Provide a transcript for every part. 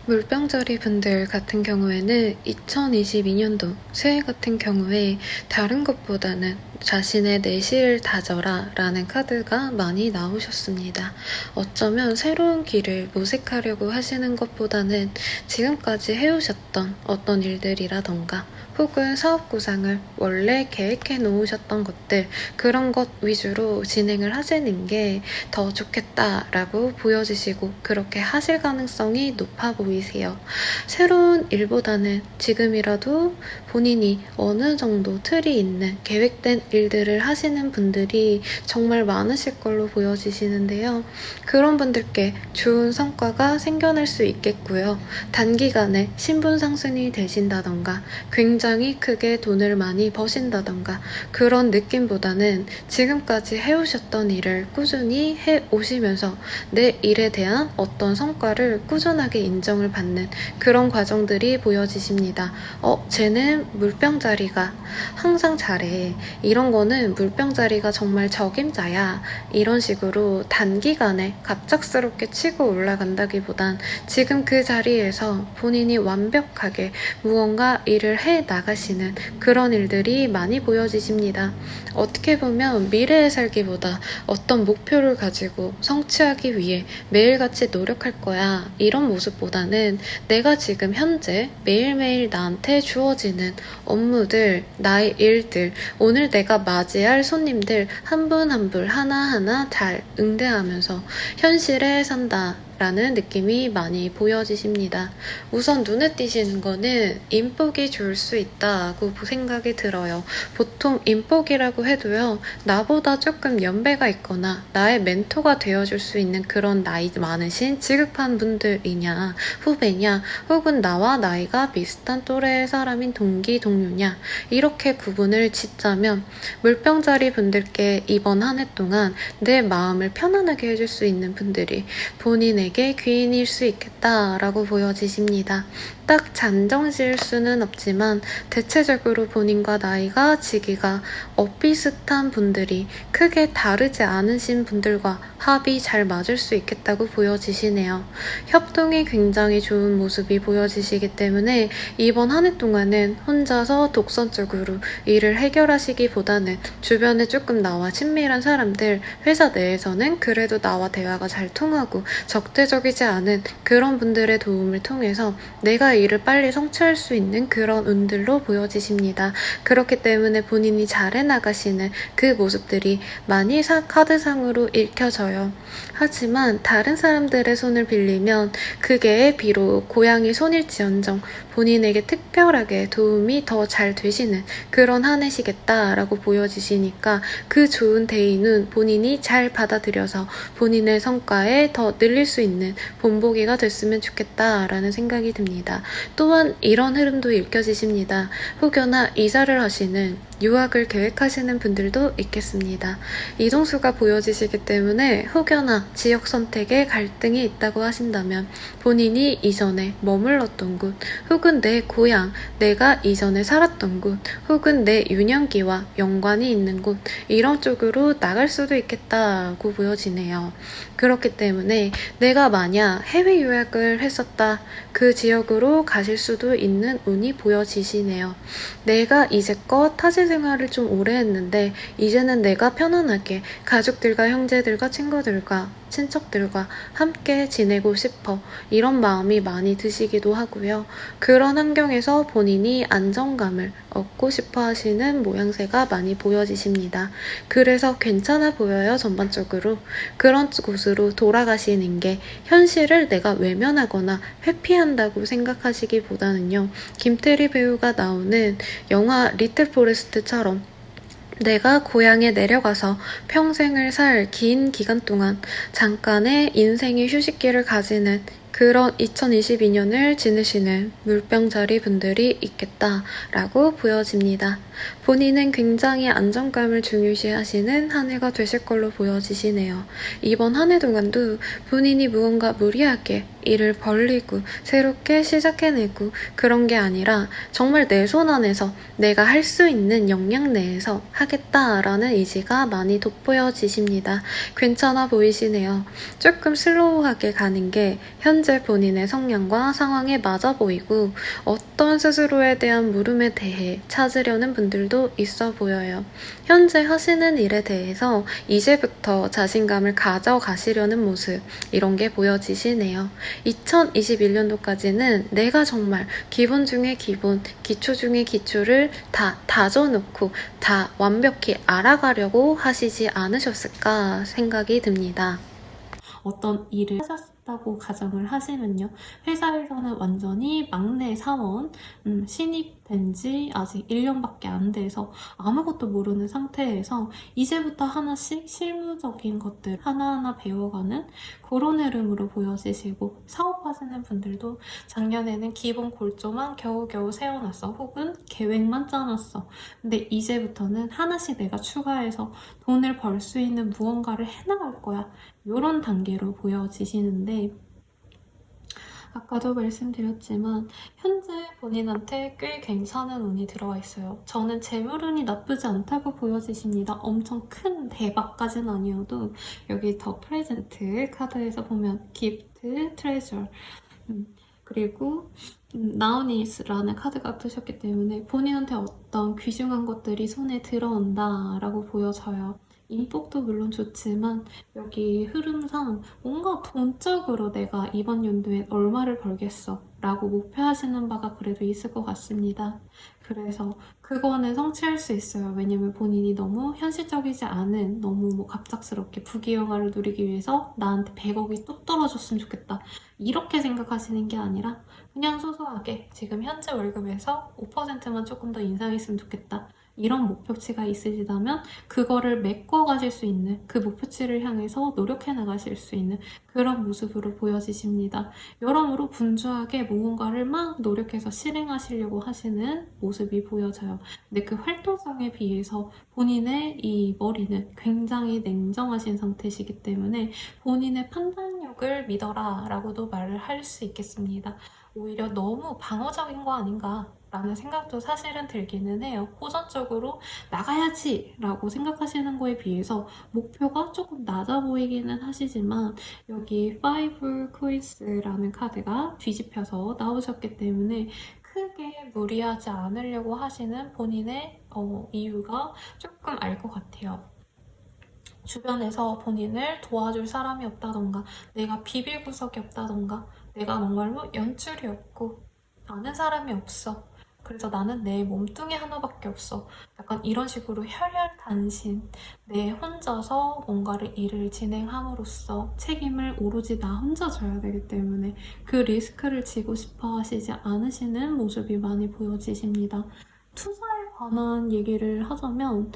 물병자리 분들 같은 경우에는 2022년도 새해 같은 경우에 다른 것보다는 자신의 내실을 다져라 라는 카드가 많이 나오셨습니다. 어쩌면 새로운 길을 모색하려고 하시는 것보다는 지금까지 해오셨던 어떤 일들이라던가 혹은 사업 구상을 원래 계획해 놓으셨던 것들, 그런 것 위주로 진행을 하시는 게 더 좋겠다라고 보여지시고 그렇게 하실 가능성이 높아 보이세요. 새로운 일보다는 지금이라도 본인이 어느 정도 틀이 있는 계획된 일들을 하시는 분들이 정말 많으실 걸로 보여지시는데요. 그런 분들께 좋은 성과가 생겨날 수 있겠고요. 단기간에 신분 상승이 되신다던가 굉장히 크게 돈을 많이 버신다던가 그런 느낌보다는 지금까지 해오셨던 일을 꾸준히 해오시면서 내 일에 대한 어떤 성과를 꾸준하게 인정을 받는 그런 과정들이 보여지십니다. 쟤는 물병자리가 항상 잘해. 이런 거는 물병자리가 정말 적임자야. 이런 식으로 단기간에 갑작스럽게 치고 올라간다기보단 지금 그 자리에서 본인이 완벽하게 무언가 일을 해 나가시는 그런 일들이 많이 보여지십니다. 어떻게 보면 미래에 살기보다 어떤 목표를 가지고 성취하기 위해 매일같이 노력할 거야. 이런 모습보다는 내가 지금 현재 매일매일 나한테 주어지는 업무들, 나의 일들, 오늘 내가 맞이할 손님들 한 분 한 분 하나하나 잘 응대하면서 현실에 산다 라는 느낌이 많이 보여지십니다. 우선 눈에 띄시는 거는 인복이 좋을 수 있다고 생각이 들어요. 보통 인복이라고 해도요, 나보다 조금 연배가 있거나 나의 멘토가 되어줄 수 있는 그런 나이 많으신 지급한 분들이냐, 후배냐, 혹은 나와 나이가 비슷한 또래의 사람인 동기, 동료냐, 이렇게 구분을 짓자면 물병자리 분들께 이번 한 해 동안 내 마음을 편안하게 해줄 수 있는 분들이 본인에게 귀인일 수 있겠다라고 보여지십니다. 딱 잔정지을 수는 없지만 대체적으로 본인과 나이가 지기가 비슷한 분들이 크게 다르지 않으신 분들과 합이 잘 맞을 수 있겠다고 보여지시네요. 협동이 굉장히 좋은 모습이 보여지시기 때문에 이번 한 해 동안은 혼자서 독선적으로 일을 해결하시기보다는 주변에 조금 나와 친밀한 사람들, 회사 내에서는 그래도 나와 대화가 잘 통하고 적대적이지 않은 그런 분들의 도움을 통해서 내가 일을 빨리 성취할 수 있는 그런 운들로 보여지십니다. 그렇기 때문에 본인이 잘 해나가시는 그 모습들이 많이 카드상으로 읽혀져요. 하지만 다른 사람들의 손을 빌리면 그게 비록 고양이 손일지언정 본인에게 특별하게 도움이 더 잘 되시는 그런 한 해시겠다라고 보여지시니까 그 좋은 대의는 본인이 잘 받아들여서 본인의 성과에 더 늘릴 수 있는 본보기가 됐으면 좋겠다라는 생각이 듭니다. 또한 이런 흐름도 읽혀지십니다. 혹여나 이사를 하시는 유학을 계획하시는 분들도 있겠습니다. 이동수가 보여지시기 때문에 혹여나 지역 선택에 갈등이 있다고 하신다면 본인이 이전에 머물렀던 곳, 혹은 내 고향, 내가 이전에 살았던 곳, 혹은 내 유년기와 연관이 있는 곳, 이런 쪽으로 나갈 수도 있겠다고 보여지네요. 그렇기 때문에 내가 만약 해외 유학을 했었다, 그 지역으로 가실 수도 있는 운이 보여지시네요. 내가 이제껏 타지 생활을 좀 오래 했는데 이제는 내가 편안하게 가족들과 형제들과 친구들과 친척들과 함께 지내고 싶어, 이런 마음이 많이 드시기도 하고요. 그런 환경에서 본인이 안정감을 얻고 싶어 하시는 모양새가 많이 보여지십니다. 그래서 괜찮아 보여요. 전반적으로 그런 곳으로 돌아가시는 게 현실을 내가 외면하거나 회피한다고 생각하시기보다는요, 김태리 배우가 나오는 영화 리틀 포레스트처럼 내가 고향에 내려가서 평생을 살 긴 기간 동안 잠깐의 인생의 휴식기를 가지는 그런 2022년을 지내시는 물병자리 분들이 있겠다라고 보여집니다. 본인은 굉장히 안정감을 중요시하시는 한 해가 되실 걸로 보여지시네요. 이번 한 해 동안도 본인이 무언가 무리하게 일을 벌리고 새롭게 시작해내고 그런 게 아니라 정말 내 손 안에서 내가 할 수 있는 역량 내에서 하겠다라는 의지가 많이 돋보여지십니다. 괜찮아 보이시네요. 조금 슬로우하게 가는 게 현재 본인의 성향과 상황에 맞아 보이고 어떤 스스로에 대한 물음에 대해 찾으려는 분들도 있어 보여요. 현재 하시는 일에 대해서 이제부터 자신감을 가져가시려는 모습, 이런 게 보여지시네요. 2021년도까지는 내가 정말 기본 중에 기본, 기초 중에 기초를 다 다져놓고 다 완벽히 알아가려고 하시지 않으셨을까 생각이 듭니다. 어떤 일을 하셨다고 가정을 하시면요. 회사에서는 완전히 막내 사원, 신입된 지 아직 1년밖에 안 돼서 아무것도 모르는 상태에서 이제부터 하나씩 실무적인 것들 하나하나 배워가는 그런 흐름으로 보여지시고, 사업하시는 분들도 작년에는 기본 골조만 겨우겨우 세워놨어, 혹은 계획만 짜놨어. 근데 이제부터는 하나씩 내가 추가해서 돈을 벌 수 있는 무언가를 해나갈 거야. 이런 단계로 보여지시는데, 아까도 말씀드렸지만 현재 본인한테 꽤 괜찮은 운이 들어와 있어요. 저는 재물운이 나쁘지 않다고 보여지십니다. 엄청 큰 대박까지는 아니어도 여기 더 프레젠트 카드에서 보면 기프트, 트레저, 그리고 나우니스라는 카드가 뜨셨기 때문에 본인한테 어떤 귀중한 것들이 손에 들어온다라고 보여져요. 인복도 물론 좋지만 여기 흐름상 뭔가 돈적으로 내가 이번 연도에 얼마를 벌겠어 라고 목표하시는 바가 그래도 있을 것 같습니다. 그래서 그거는 성취할 수 있어요. 왜냐면 본인이 너무 현실적이지 않은, 너무 뭐 갑작스럽게 부귀영화를 누리기 위해서 나한테 100억이 뚝 떨어졌으면 좋겠다, 이렇게 생각하시는 게 아니라 그냥 소소하게 지금 현재 월급에서 5%만 조금 더 인상했으면 좋겠다, 이런 목표치가 있으시다면 그거를 메꿔가실 수 있는, 그 목표치를 향해서 노력해 나가실 수 있는 그런 모습으로 보여지십니다. 여러모로 분주하게 무언가를 막 노력해서 실행하시려고 하시는 모습이 보여져요. 근데 그 활동성에 비해서 본인의 이 머리는 굉장히 냉정하신 상태시기 때문에 본인의 판단력을 믿어라 라고도 말을 할 수 있겠습니다. 오히려 너무 방어적인 거 아닌가 라는 생각도 사실은 들기는 해요. 호전적으로 나가야지 라고 생각하시는 거에 비해서 목표가 조금 낮아 보이기는 하시지만, 여기 5 코인스라는 카드가 뒤집혀서 나오셨기 때문에 크게 무리하지 않으려고 하시는 본인의 이유가 조금 알 것 같아요. 주변에서 본인을 도와줄 사람이 없다던가, 내가 비빌 구석이 없다던가, 내가 정말로 연줄이 없고 아는 사람이 없어, 그래서 나는 내 몸뚱이 하나밖에 없어, 약간 이런 식으로 혈혈단신, 내 혼자서 뭔가를 일을 진행함으로써 책임을 오로지 나 혼자 져야 되기 때문에 그 리스크를 지고 싶어 하시지 않으시는 모습이 많이 보여지십니다. 투자에 관한 얘기를 하자면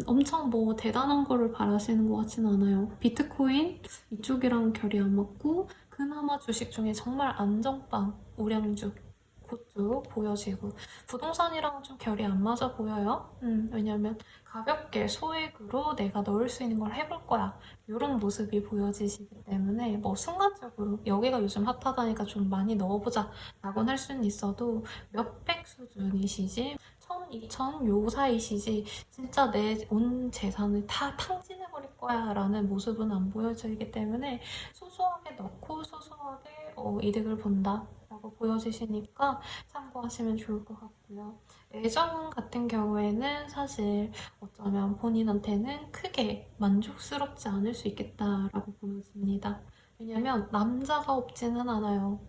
엄청 뭐 대단한 거를 바라시는 것 같진 않아요. 비트코인 이쪽이랑 결이 안 맞고, 그나마 주식 중에 정말 안정빵, 우량주 그쪽 보여지고, 부동산이랑은 좀 결이 안 맞아 보여요. 왜냐면 가볍게 소액으로 내가 넣을 수 있는 걸 해볼 거야, 이런 모습이 보여지시기 때문에 뭐 순간적으로 여기가 요즘 핫하다니까 좀 많이 넣어보자 라고는 할 수는 있어도 몇백 수준이시지 1000, 2000 요 사이시지 진짜 내 온 재산을 다 탕진해버릴 거야 라는 모습은 안 보여지기 때문에 소소하게 넣고 소소하게 이득을 본다 라고 보여지시니까 참고하시면 좋을 것 같고요. 애정 같은 경우에는 사실 어쩌면 본인한테는 크게 만족스럽지 않을 수 있겠다라고 보여집니다. 왜냐면 남자가 없지는 않아요.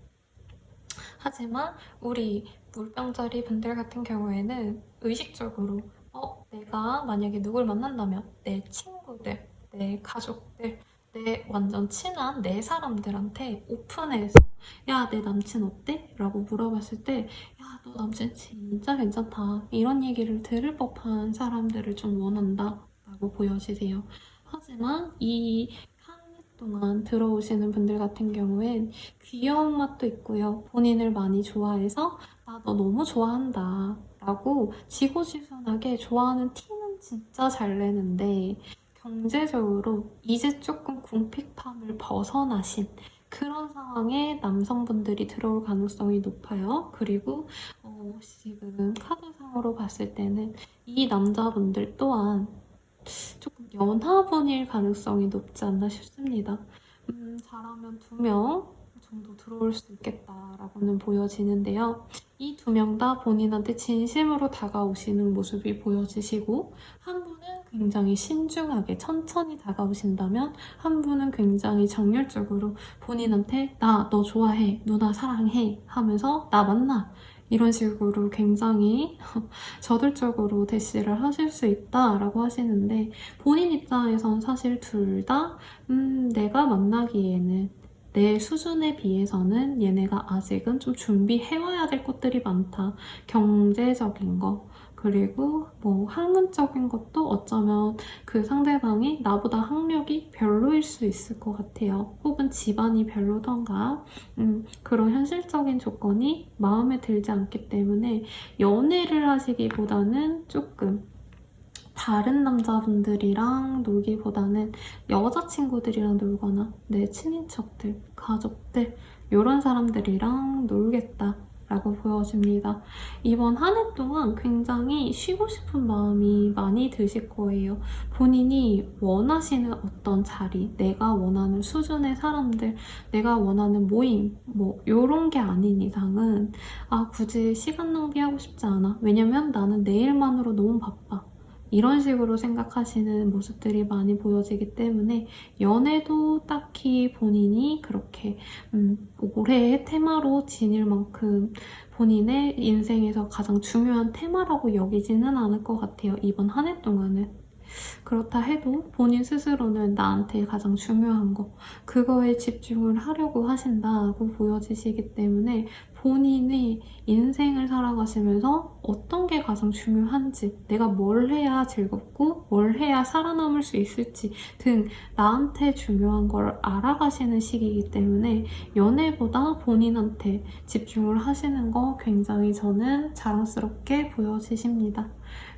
하지만 우리 물병자리 분들 같은 경우에는 의식적으로 내가 만약에 누굴 만난다면 내 친구들, 내 가족들, 내 완전 친한 내 사람들한테 오픈해서 야, 내 남친 어때? 라고 물어봤을 때 야, 너 남친 진짜 괜찮다, 이런 얘기를 들을 법한 사람들을 좀 원한다 라고 보여지세요. 하지만 이 한 해 동안 들어오시는 분들 같은 경우엔 귀여운 맛도 있고요. 본인을 많이 좋아해서 나 너 너무 좋아한다 라고 지고지순하게 좋아하는 티는 진짜 잘 내는데, 경제적으로 이제 조금 궁핍함을 벗어나신 그런 상황에 남성분들이 들어올 가능성이 높아요. 그리고 지금 카드상으로 봤을 때는 이 남자분들 또한 조금 연하분일 가능성이 높지 않나 싶습니다. 잘하면 2명, 정도 들어올 수 있겠다라고는 보여지는데요. 이 두 명 다 본인한테 진심으로 다가오시는 모습이 보여지시고, 한 분은 굉장히 신중하게 천천히 다가오신다면 한 분은 굉장히 정열적으로 본인한테 나 너 좋아해, 누나 사랑해 하면서 나 만나, 이런 식으로 굉장히 저돌적으로 대시를 하실 수 있다라고 하시는데, 본인 입장에선 사실 둘 다 내가 만나기에는 내 수준에 비해서는 얘네가 아직은 좀 준비해와야 될 것들이 많다. 경제적인 거, 그리고 뭐 학문적인 것도 어쩌면 그 상대방이 나보다 학력이 별로일 수 있을 것 같아요. 혹은 집안이 별로던가 그런 현실적인 조건이 마음에 들지 않기 때문에 연애를 하시기보다는 조금 다른 남자분들이랑 놀기보다는 여자친구들이랑 놀거나 내 친인척들, 가족들 이런 사람들이랑 놀겠다 라고 보여집니다. 이번 한 해 동안 굉장히 쉬고 싶은 마음이 많이 드실 거예요. 본인이 원하시는 어떤 자리, 내가 원하는 수준의 사람들, 내가 원하는 모임 뭐 이런 게 아닌 이상은 굳이 시간 낭비하고 싶지 않아. 왜냐면 나는 내일만으로 너무 바빠. 이런 식으로 생각하시는 모습들이 많이 보여지기 때문에 연애도 딱히 본인이 그렇게 올해의 테마로 지닐 만큼 본인의 인생에서 가장 중요한 테마라고 여기지는 않을 것 같아요. 이번 한 해 동안은. 그렇다 해도 본인 스스로는 나한테 가장 중요한 거, 그거에 집중을 하려고 하신다고 보여지시기 때문에 본인의 인생을 살아가시면서 어떤 게 가장 중요한지, 내가 뭘 해야 즐겁고 뭘 해야 살아남을 수 있을지 등 나한테 중요한 걸 알아가시는 시기이기 때문에 연애보다 본인한테 집중을 하시는 거 굉장히 저는 자랑스럽게 보여지십니다.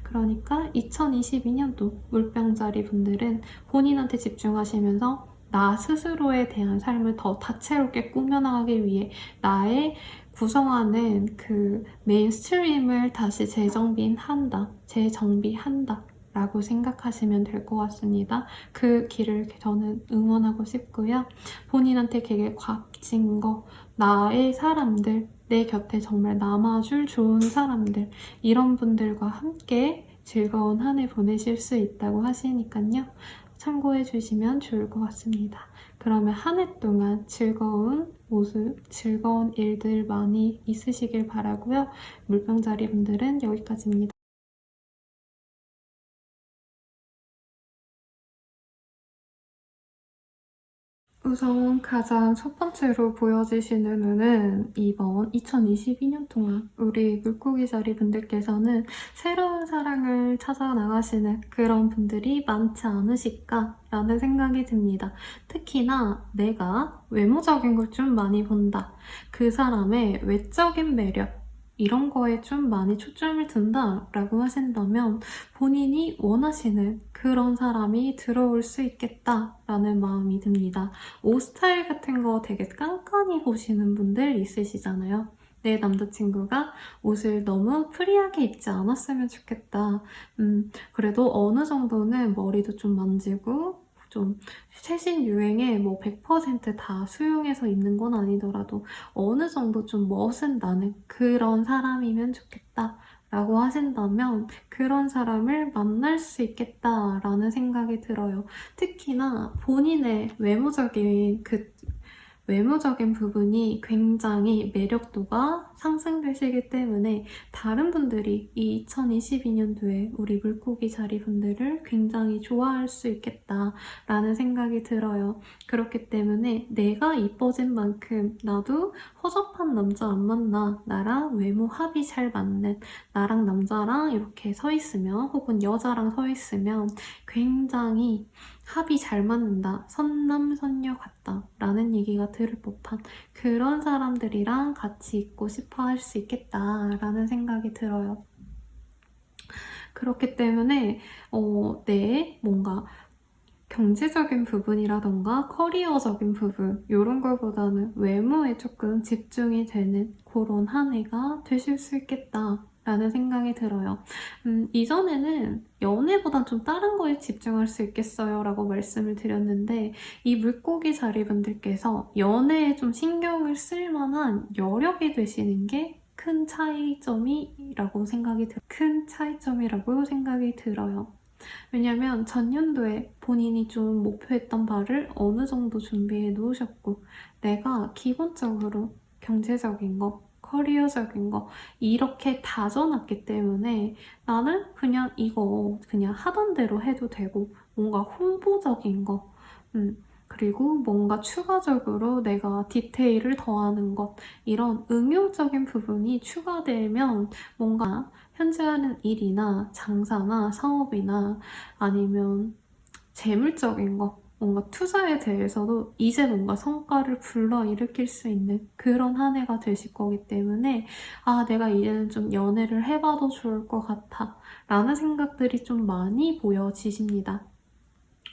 그러니까 2022년도 물병자리 분들은 본인한테 집중하시면서 나 스스로에 대한 삶을 더 다채롭게 꾸며나가기 위해 나의 구성하는 그 메인스트림을 다시 재정비한다 라고 생각하시면 될 것 같습니다. 그 길을 저는 응원하고 싶고요. 본인한테 되게 값진 거, 나의 사람들, 내 곁에 정말 남아줄 좋은 사람들, 이런 분들과 함께 즐거운 한 해 보내실 수 있다고 하시니까요. 참고해 주시면 좋을 것 같습니다. 그러면 한 해 동안 즐거운 모습, 즐거운 일들 많이 있으시길 바라고요. 물병자리 분들은 여기까지입니다. 우선 가장 첫 번째로 보여지시는 운은 이번 2022년 동안 우리 물고기 자리 분들께서는 새로운 사랑을 찾아 나가시는 그런 분들이 많지 않으실까라는 생각이 듭니다. 특히나 내가 외모적인 걸 좀 많이 본다. 그 사람의 외적인 매력, 이런 거에 좀 많이 초점을 둔다라고 하신다면 본인이 원하시는 그런 사람이 들어올 수 있겠다라는 마음이 듭니다. 옷 스타일 같은 거 되게 깐깐히 보시는 분들 있으시잖아요. 내 남자친구가 옷을 너무 프리하게 입지 않았으면 좋겠다. 그래도 어느 정도는 머리도 좀 만지고 좀 최신 유행에 뭐 100%다 수용해서 입는 건 아니더라도 어느 정도 좀 멋은 나는 그런 사람이면 좋겠다 라고 하신다면 그런 사람을 만날 수 있겠다라는 생각이 들어요. 특히나 본인의 외모적인 부분이 굉장히 매력도가 상승되시기 때문에 다른 분들이 이 2022년도에 우리 물고기 자리 분들을 굉장히 좋아할 수 있겠다라는 생각이 들어요. 그렇기 때문에 내가 이뻐진 만큼 나도 허접한 남자 안 만나, 나랑 외모 합이 잘 맞는, 나랑 남자랑 이렇게 서 있으면 혹은 여자랑 서 있으면 굉장히 합이 잘 맞는다, 선남선녀 같다 라는 얘기가 들을 법한 그런 사람들이랑 같이 있고 싶어 할 수 있겠다라는 생각이 들어요. 그렇기 때문에 내 뭔가 경제적인 부분이라던가 커리어적인 부분 이런 걸보다는 외모에 조금 집중이 되는 그런 한 해가 되실 수 있겠다 라는 생각이 들어요. 이전에는 연애보단 좀 다른 거에 집중할 수 있겠어요 라고 말씀을 드렸는데 이 물고기 자리분들께서 연애에 좀 신경을 쓸 만한 여력이 되시는 게 큰 차이점이라고 생각이 들어요. 왜냐면 전년도에 본인이 좀 목표했던 바를 어느 정도 준비해 놓으셨고 내가 기본적으로 경제적인 거, 커리어적인 거 이렇게 다져놨기 때문에 나는 그냥 이거 그냥 하던 대로 해도 되고 뭔가 홍보적인 거 그리고 뭔가 추가적으로 내가 디테일을 더하는 것 이런 응용적인 부분이 추가되면 뭔가 현재 하는 일이나 장사나 사업이나 아니면 재물적인 거, 뭔가 투자에 대해서도 이제 뭔가 성과를 불러일으킬 수 있는 그런 한 해가 되실 거기 때문에 아, 내가 이제는 좀 연애를 해봐도 좋을 것 같아 라는 생각들이 좀 많이 보여지십니다.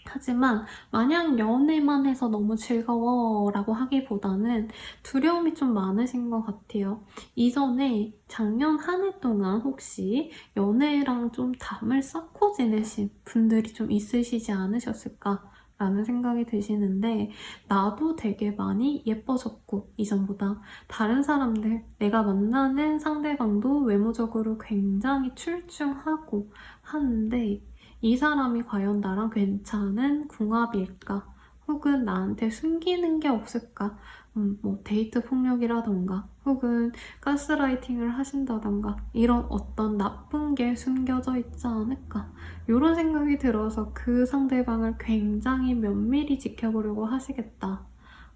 하지만 마냥 연애만 해서 너무 즐거워 라고 하기보다는 두려움이 좀 많으신 것 같아요. 이전에 작년 한 해 동안 혹시 연애랑 좀 담을 쌓고 지내신 분들이 좀 있으시지 않으셨을까? 라는 생각이 드시는데 나도 되게 많이 예뻐졌고 이전보다 다른 사람들 내가 만나는 상대방도 외모적으로 굉장히 출중하고 하는데 이 사람이 과연 나랑 괜찮은 궁합일까? 혹은 나한테 숨기는 게 없을까? 뭐 데이트 폭력이라던가 혹은 가스라이팅을 하신다던가 이런 어떤 나쁜 게 숨겨져 있지 않을까? 이런 생각이 들어서 그 상대방을 굉장히 면밀히 지켜보려고 하시겠다.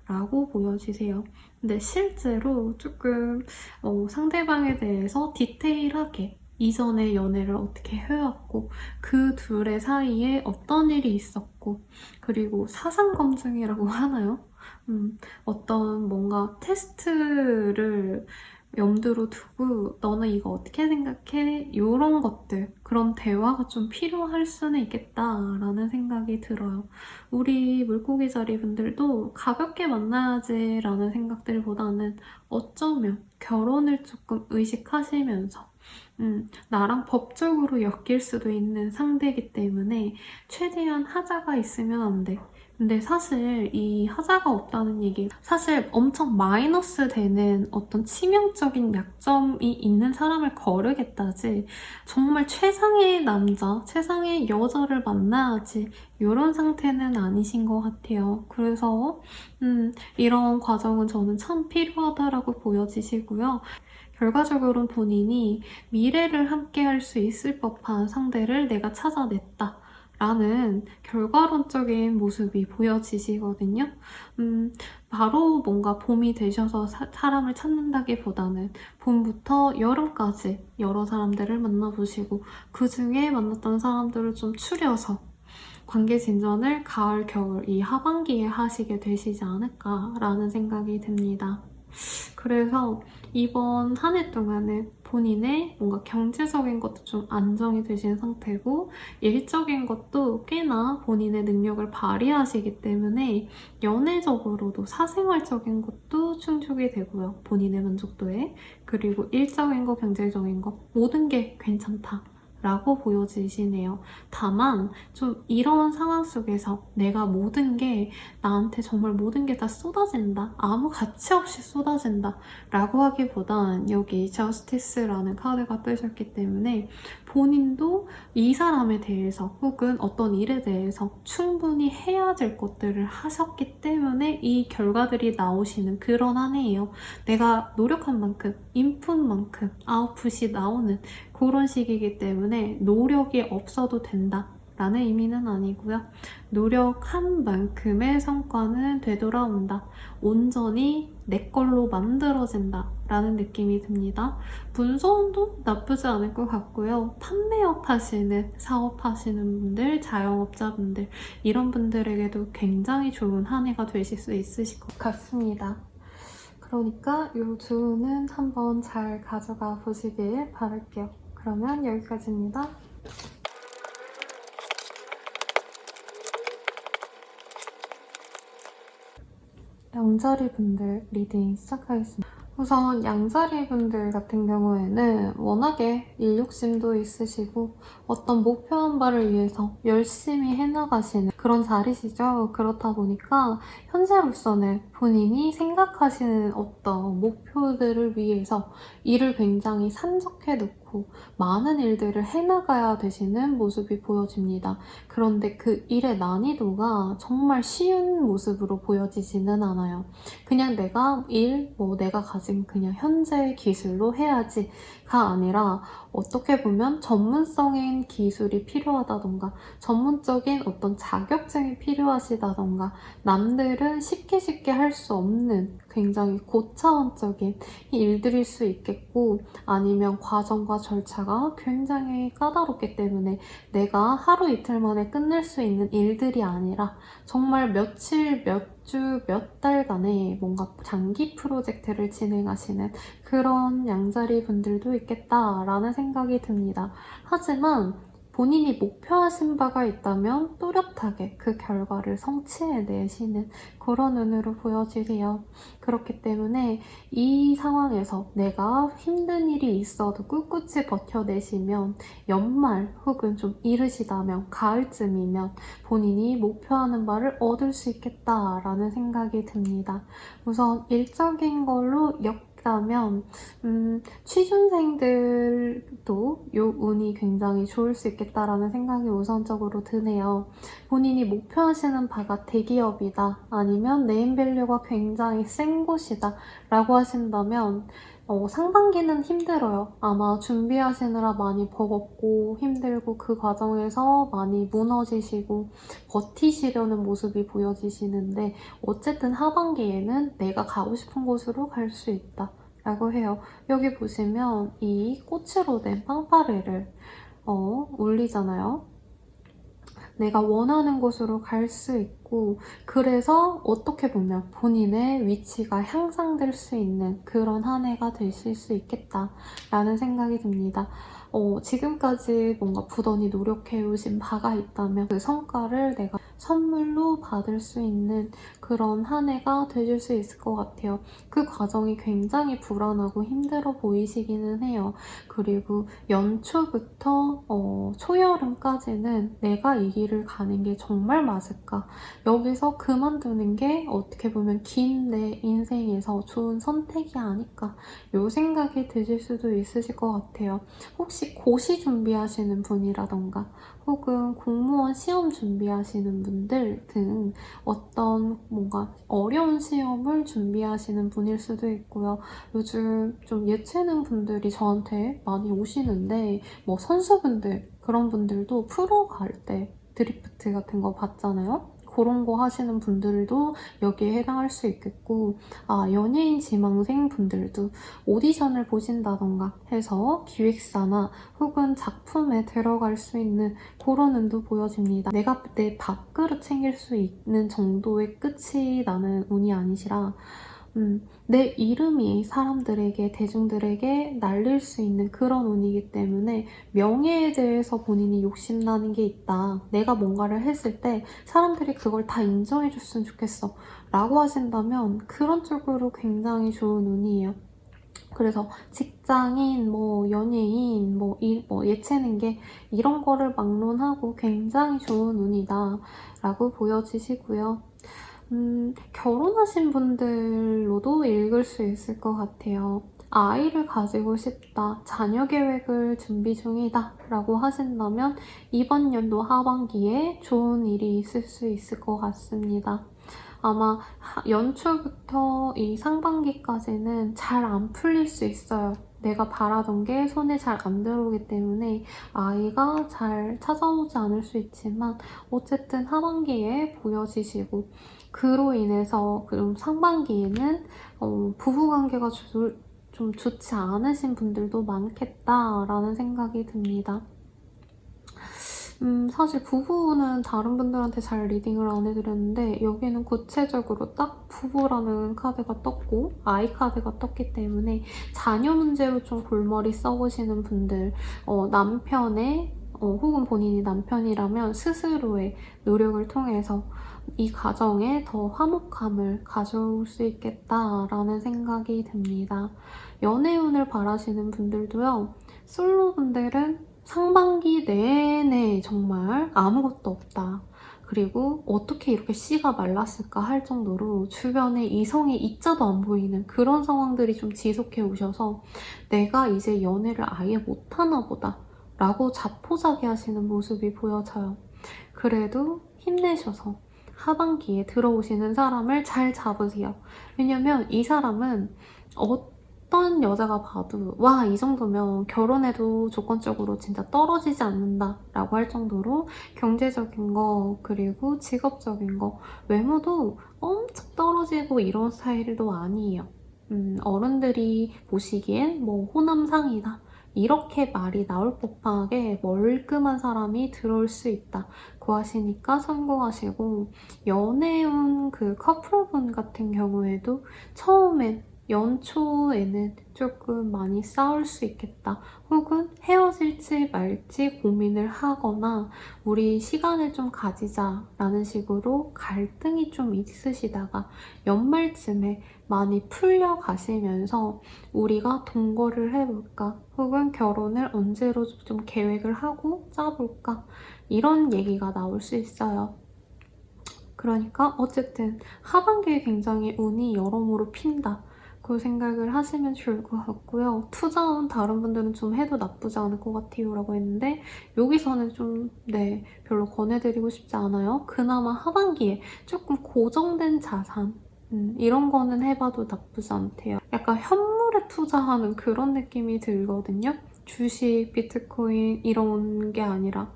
라고 보여지세요. 근데 실제로 조금 상대방에 대해서 디테일하게 이전의 연애를 어떻게 해왔고 그 둘의 사이에 어떤 일이 있었고 그리고 사상검증이라고 하나요? 어떤 뭔가 테스트를 염두로 두고 너는 이거 어떻게 생각해? 이런 것들 그런 대화가 좀 필요할 수는 있겠다라는 생각이 들어요. 우리 물고기 자리 분들도 가볍게 만나야지 라는 생각들보다는 어쩌면 결혼을 조금 의식하시면서 나랑 법적으로 엮일 수도 있는 상대이기 때문에 최대한 하자가 있으면 안 돼. 근데 사실 이 하자가 없다는 얘기 사실 엄청 마이너스 되는 어떤 치명적인 약점이 있는 사람을 거르겠다지 정말 최상의 남자, 최상의 여자를 만나야지 이런 상태는 아니신 것 같아요. 그래서 이런 과정은 저는 참 필요하다라고 보여지시고요. 결과적으로는 본인이 미래를 함께 할 수 있을 법한 상대를 내가 찾아냈다. 라는 결과론적인 모습이 보여지시거든요. 바로 뭔가 봄이 되셔서 사람을 찾는다기보다는 봄부터 여름까지 여러 사람들을 만나보시고 그 중에 만났던 사람들을 좀 추려서 관계 진전을 가을, 겨울 이 하반기에 하시게 되시지 않을까라는 생각이 듭니다. 그래서 이번 한 해 동안은 본인의 뭔가 경제적인 것도 좀 안정이 되신 상태고 일적인 것도 꽤나 본인의 능력을 발휘하시기 때문에 연애적으로도 사생활적인 것도 충족이 되고요. 본인의 만족도에. 그리고 일적인 거, 경제적인 거 모든 게 괜찮다. 라고 보여지시네요. 다만 좀 이런 상황 속에서 내가 모든 게 나한테 정말 모든 게 다 쏟아진다. 아무 가치 없이 쏟아진다. 라고 하기보단 여기 저스티스라는 카드가 뜨셨기 때문에 본인도 이 사람에 대해서 혹은 어떤 일에 대해서 충분히 해야 될 것들을 하셨기 때문에 이 결과들이 나오시는 그런 한 해예요. 내가 노력한 만큼, 인풋만큼 아웃풋이 나오는 그런 식이기 때문에 노력이 없어도 된다. 라는 의미는 아니고요. 노력한 만큼의 성과는 되돌아온다. 온전히 내 걸로 만들어진다. 라는 느낌이 듭니다. 문서운도 나쁘지 않을 것 같고요. 판매업 하시는, 사업하시는 분들, 자영업자분들 이런 분들에게도 굉장히 좋은 한 해가 되실 수 있으실 것 같습니다. 그러니까 이 주는 한번 잘 가져가 보시길 바랄게요. 그러면 여기까지입니다. 명자리 분들 리딩 시작하겠습니다. 우선 양자리 분들 같은 경우에는 워낙에 일 욕심도 있으시고 어떤 목표한 바를 위해서 열심히 해나가시는 그런 자리시죠. 그렇다 보니까 현재로서는 본인이 생각하시는 어떤 목표들을 위해서 일을 굉장히 산적해 놓고 많은 일들을 해나가야 되시는 모습이 보여집니다. 그런데 그 일의 난이도가 정말 쉬운 모습으로 보여지지는 않아요. 그냥 내가 가진 그냥 현재의 기술로 해야지가 아니라 어떻게 보면 전문성인 기술이 필요하다던가 전문적인 어떤 자격증이 필요하시다던가 남들은 쉽게 할 수 없는 굉장히 고차원적인 일들일 수 있겠고 아니면 과정과 절차가 굉장히 까다롭기 때문에 내가 하루 이틀 만에 끝낼 수 있는 일들이 아니라 정말 며칠, 몇 주, 몇 달간의 뭔가 장기 프로젝트를 진행하시는 그런 양자리 분들도 있겠다라는 생각이 듭니다. 하지만 본인이 목표하신 바가 있다면 또렷하게 그 결과를 성취해내시는 그런 눈으로 보여지세요. 그렇기 때문에 이 상황에서 내가 힘든 일이 있어도 꿋꿋이 버텨내시면 연말 혹은 좀 이르시다면 가을쯤이면 본인이 목표하는 바를 얻을 수 있겠다라는 생각이 듭니다. 우선 일적인 걸로 엮다면 취준생들도 요 운이 굉장히 좋을 수 있겠다라는 생각이 우선적으로 드네요. 본인이 목표하시는 바가 대기업이다 아니면 네임밸류가 굉장히 센 곳이다 라고 하신다면 상반기는 힘들어요. 아마 준비하시느라 많이 버겁고 힘들고 그 과정에서 많이 무너지시고 버티시려는 모습이 보여지시는데 어쨌든 하반기에는 내가 가고 싶은 곳으로 갈 수 있다 라고 해요. 여기 보시면 이 꽃으로 된 빵빠레를 올리잖아요. 내가 원하는 곳으로 갈 수 있고 그래서 어떻게 보면 본인의 위치가 향상될 수 있는 그런 한 해가 되실 수 있겠다라는 생각이 듭니다. 지금까지 뭔가 부단히 노력해오신 바가 있다면 그 성과를 내가 선물로 받을 수 있는 그런 한 해가 되실 수 있을 것 같아요. 그 과정이 굉장히 불안하고 힘들어 보이시기는 해요. 그리고 연초부터 초여름까지는 내가 이 길을 가는 게 정말 맞을까? 여기서 그만두는 게 어떻게 보면 긴 내 인생에서 좋은 선택이 아닐까? 요 생각이 드실 수도 있으실 것 같아요. 혹시 고시 준비하시는 분이라던가 혹은 공무원 시험 준비하시는 분들 등 어떤 뭔가 어려운 시험을 준비하시는 분일 수도 있고요. 요즘 좀 예체능 분들이 저한테 많이 오시는데 뭐 선수분들 그런 분들도 프로 갈 때 드리프트 같은 거 봤잖아요. 그런 거 하시는 분들도 여기에 해당할 수 있겠고 연예인 지망생 분들도 오디션을 보신다던가 해서 기획사나 혹은 작품에 들어갈 수 있는 그런 운도 보여집니다. 내가 내 밥그릇 챙길 수 있는 정도의 끝이 나는 운이 아니시라 내 이름이 사람들에게, 대중들에게 날릴 수 있는 그런 운이기 때문에 명예에 대해서 본인이 욕심나는 게 있다. 내가 뭔가를 했을 때 사람들이 그걸 다 인정해줬으면 좋겠어. 라고 하신다면 그런 쪽으로 굉장히 좋은 운이에요. 그래서 직장인, 연예인, 예체능계 이런 거를 막론하고 굉장히 좋은 운이다 라고 보여지시고요. 결혼하신 분들로도 읽을 수 있을 것 같아요. 아이를 가지고 싶다, 자녀 계획을 준비 중이다 라고 하신다면 이번 연도 하반기에 좋은 일이 있을 수 있을 것 같습니다. 아마 연초부터 이 상반기까지는 잘 안 풀릴 수 있어요. 내가 바라던 게 손에 잘 안 들어오기 때문에 아이가 잘 찾아오지 않을 수 있지만 어쨌든 하반기에 보여지시고 그로 인해서 그럼 상반기에는 부부관계가 좀 좋지 않으신 분들도 많겠다라는 생각이 듭니다. 사실 부부는 다른 분들한테 잘 리딩을 안 해드렸는데 여기는 구체적으로 딱 부부라는 카드가 떴고 아이 카드가 떴기 때문에 자녀 문제로 좀 골머리 써보시는 분들 남편의 혹은 본인이 남편이라면 스스로의 노력을 통해서 이 가정에 더 화목함을 가져올 수 있겠다라는 생각이 듭니다. 연애운을 바라시는 분들도요. 솔로분들은 상반기 내내 정말 아무것도 없다. 그리고 어떻게 이렇게 씨가 말랐을까 할 정도로 주변에 이성의 입자도 안 보이는 그런 상황들이 좀 지속해 오셔서 내가 이제 연애를 아예 못하나 보다 라고 자포자기 하시는 모습이 보여져요. 그래도 힘내셔서 하반기에 들어오시는 사람을 잘 잡으세요. 왜냐면 이 사람은 어떤 여자가 봐도 와, 이 정도면 결혼해도 조건적으로 진짜 떨어지지 않는다 라고 할 정도로 경제적인 거 그리고 직업적인 거 외모도 엄청 떨어지고 이런 스타일도 아니에요. 어른들이 보시기엔 뭐 호남상이다 이렇게 말이 나올 법하게 멀끔한 사람이 들어올 수 있다 구하시니까 참고하시고, 연애운 그 커플분 같은 경우에도 처음엔 연초에는 조금 많이 싸울 수 있겠다. 혹은 헤어질지 말지 고민을 하거나 우리 시간을 좀 가지자라는 식으로 갈등이 좀 있으시다가 연말쯤에 많이 풀려가시면서 우리가 동거를 해볼까? 혹은 결혼을 언제로 좀 계획을 하고 짜볼까? 이런 얘기가 나올 수 있어요. 그러니까 어쨌든 하반기에 굉장히 운이 여러모로 핀다. 그 생각을 하시면 좋을 것 같고요. 투자운 다른 분들은 좀 해도 나쁘지 않을 것 같아요 라고 했는데 여기서는 좀 별로 권해드리고 싶지 않아요. 그나마 하반기에 조금 고정된 자산 이런 거는 해봐도 나쁘지 않대요. 약간 현물에 투자하는 그런 느낌이 들거든요. 주식, 비트코인 이런 게 아니라.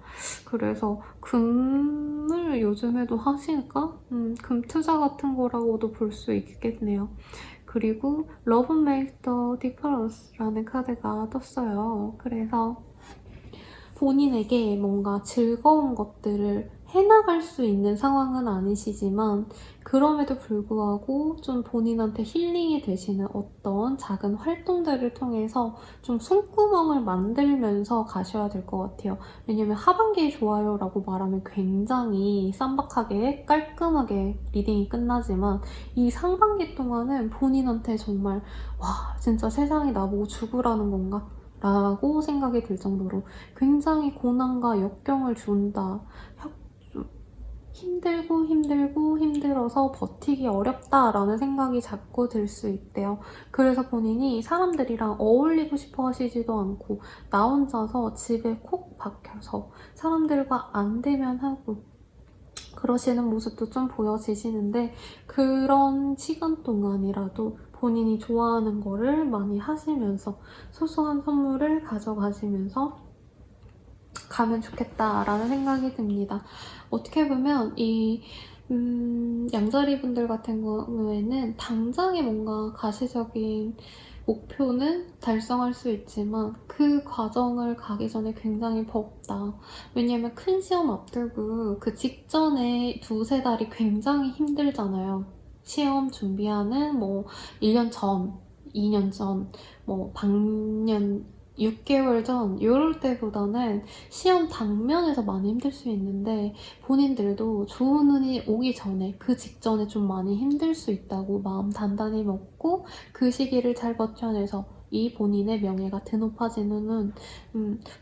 그래서 금을 요즘에도 하실까? 금 투자 같은 거라고도 볼 수 있겠네요. 그리고 Love Makes the Difference라는 카드가 떴어요. 그래서 본인에게 뭔가 즐거운 것들을 해나갈 수 있는 상황은 아니시지만 그럼에도 불구하고 좀 본인한테 힐링이 되시는 어떤 작은 활동들을 통해서 좀 손구멍을 만들면서 가셔야 될 것 같아요. 왜냐면 하반기에 좋아요 라고 말하면 굉장히 쌈박하게 깔끔하게 리딩이 끝나지만 이 상반기 동안은 본인한테 정말 와, 진짜 세상이 나보고 죽으라는 건가? 라고 생각이 들 정도로 굉장히 고난과 역경을 준다. 힘들어서 버티기 어렵다라는 생각이 자꾸 들 수 있대요. 그래서 본인이 사람들이랑 어울리고 싶어 하시지도 않고 나 혼자서 집에 콕 박혀서 사람들과 안 대면하고 그러시는 모습도 좀 보여지시는데 그런 시간 동안이라도 본인이 좋아하는 거를 많이 하시면서 소소한 선물을 가져가시면서 가면 좋겠다라는 생각이 듭니다. 어떻게 보면 이 양자리 분들 같은 경우에는 당장에 뭔가 가시적인 목표는 달성할 수 있지만 그 과정을 가기 전에 굉장히 버겁다. 왜냐면 큰 시험 앞두고 그 직전에 두세 달이 굉장히 힘들잖아요. 시험 준비하는 뭐 1년 전, 2년 전, 뭐 반년 6개월 전 이럴 때보다는 시험 당면에서 많이 힘들 수 있는데 본인들도 좋은 운이 오기 전에 그 직전에 좀 많이 힘들 수 있다고 마음 단단히 먹고 그 시기를 잘 버텨내서 이 본인의 명예가 드높아지는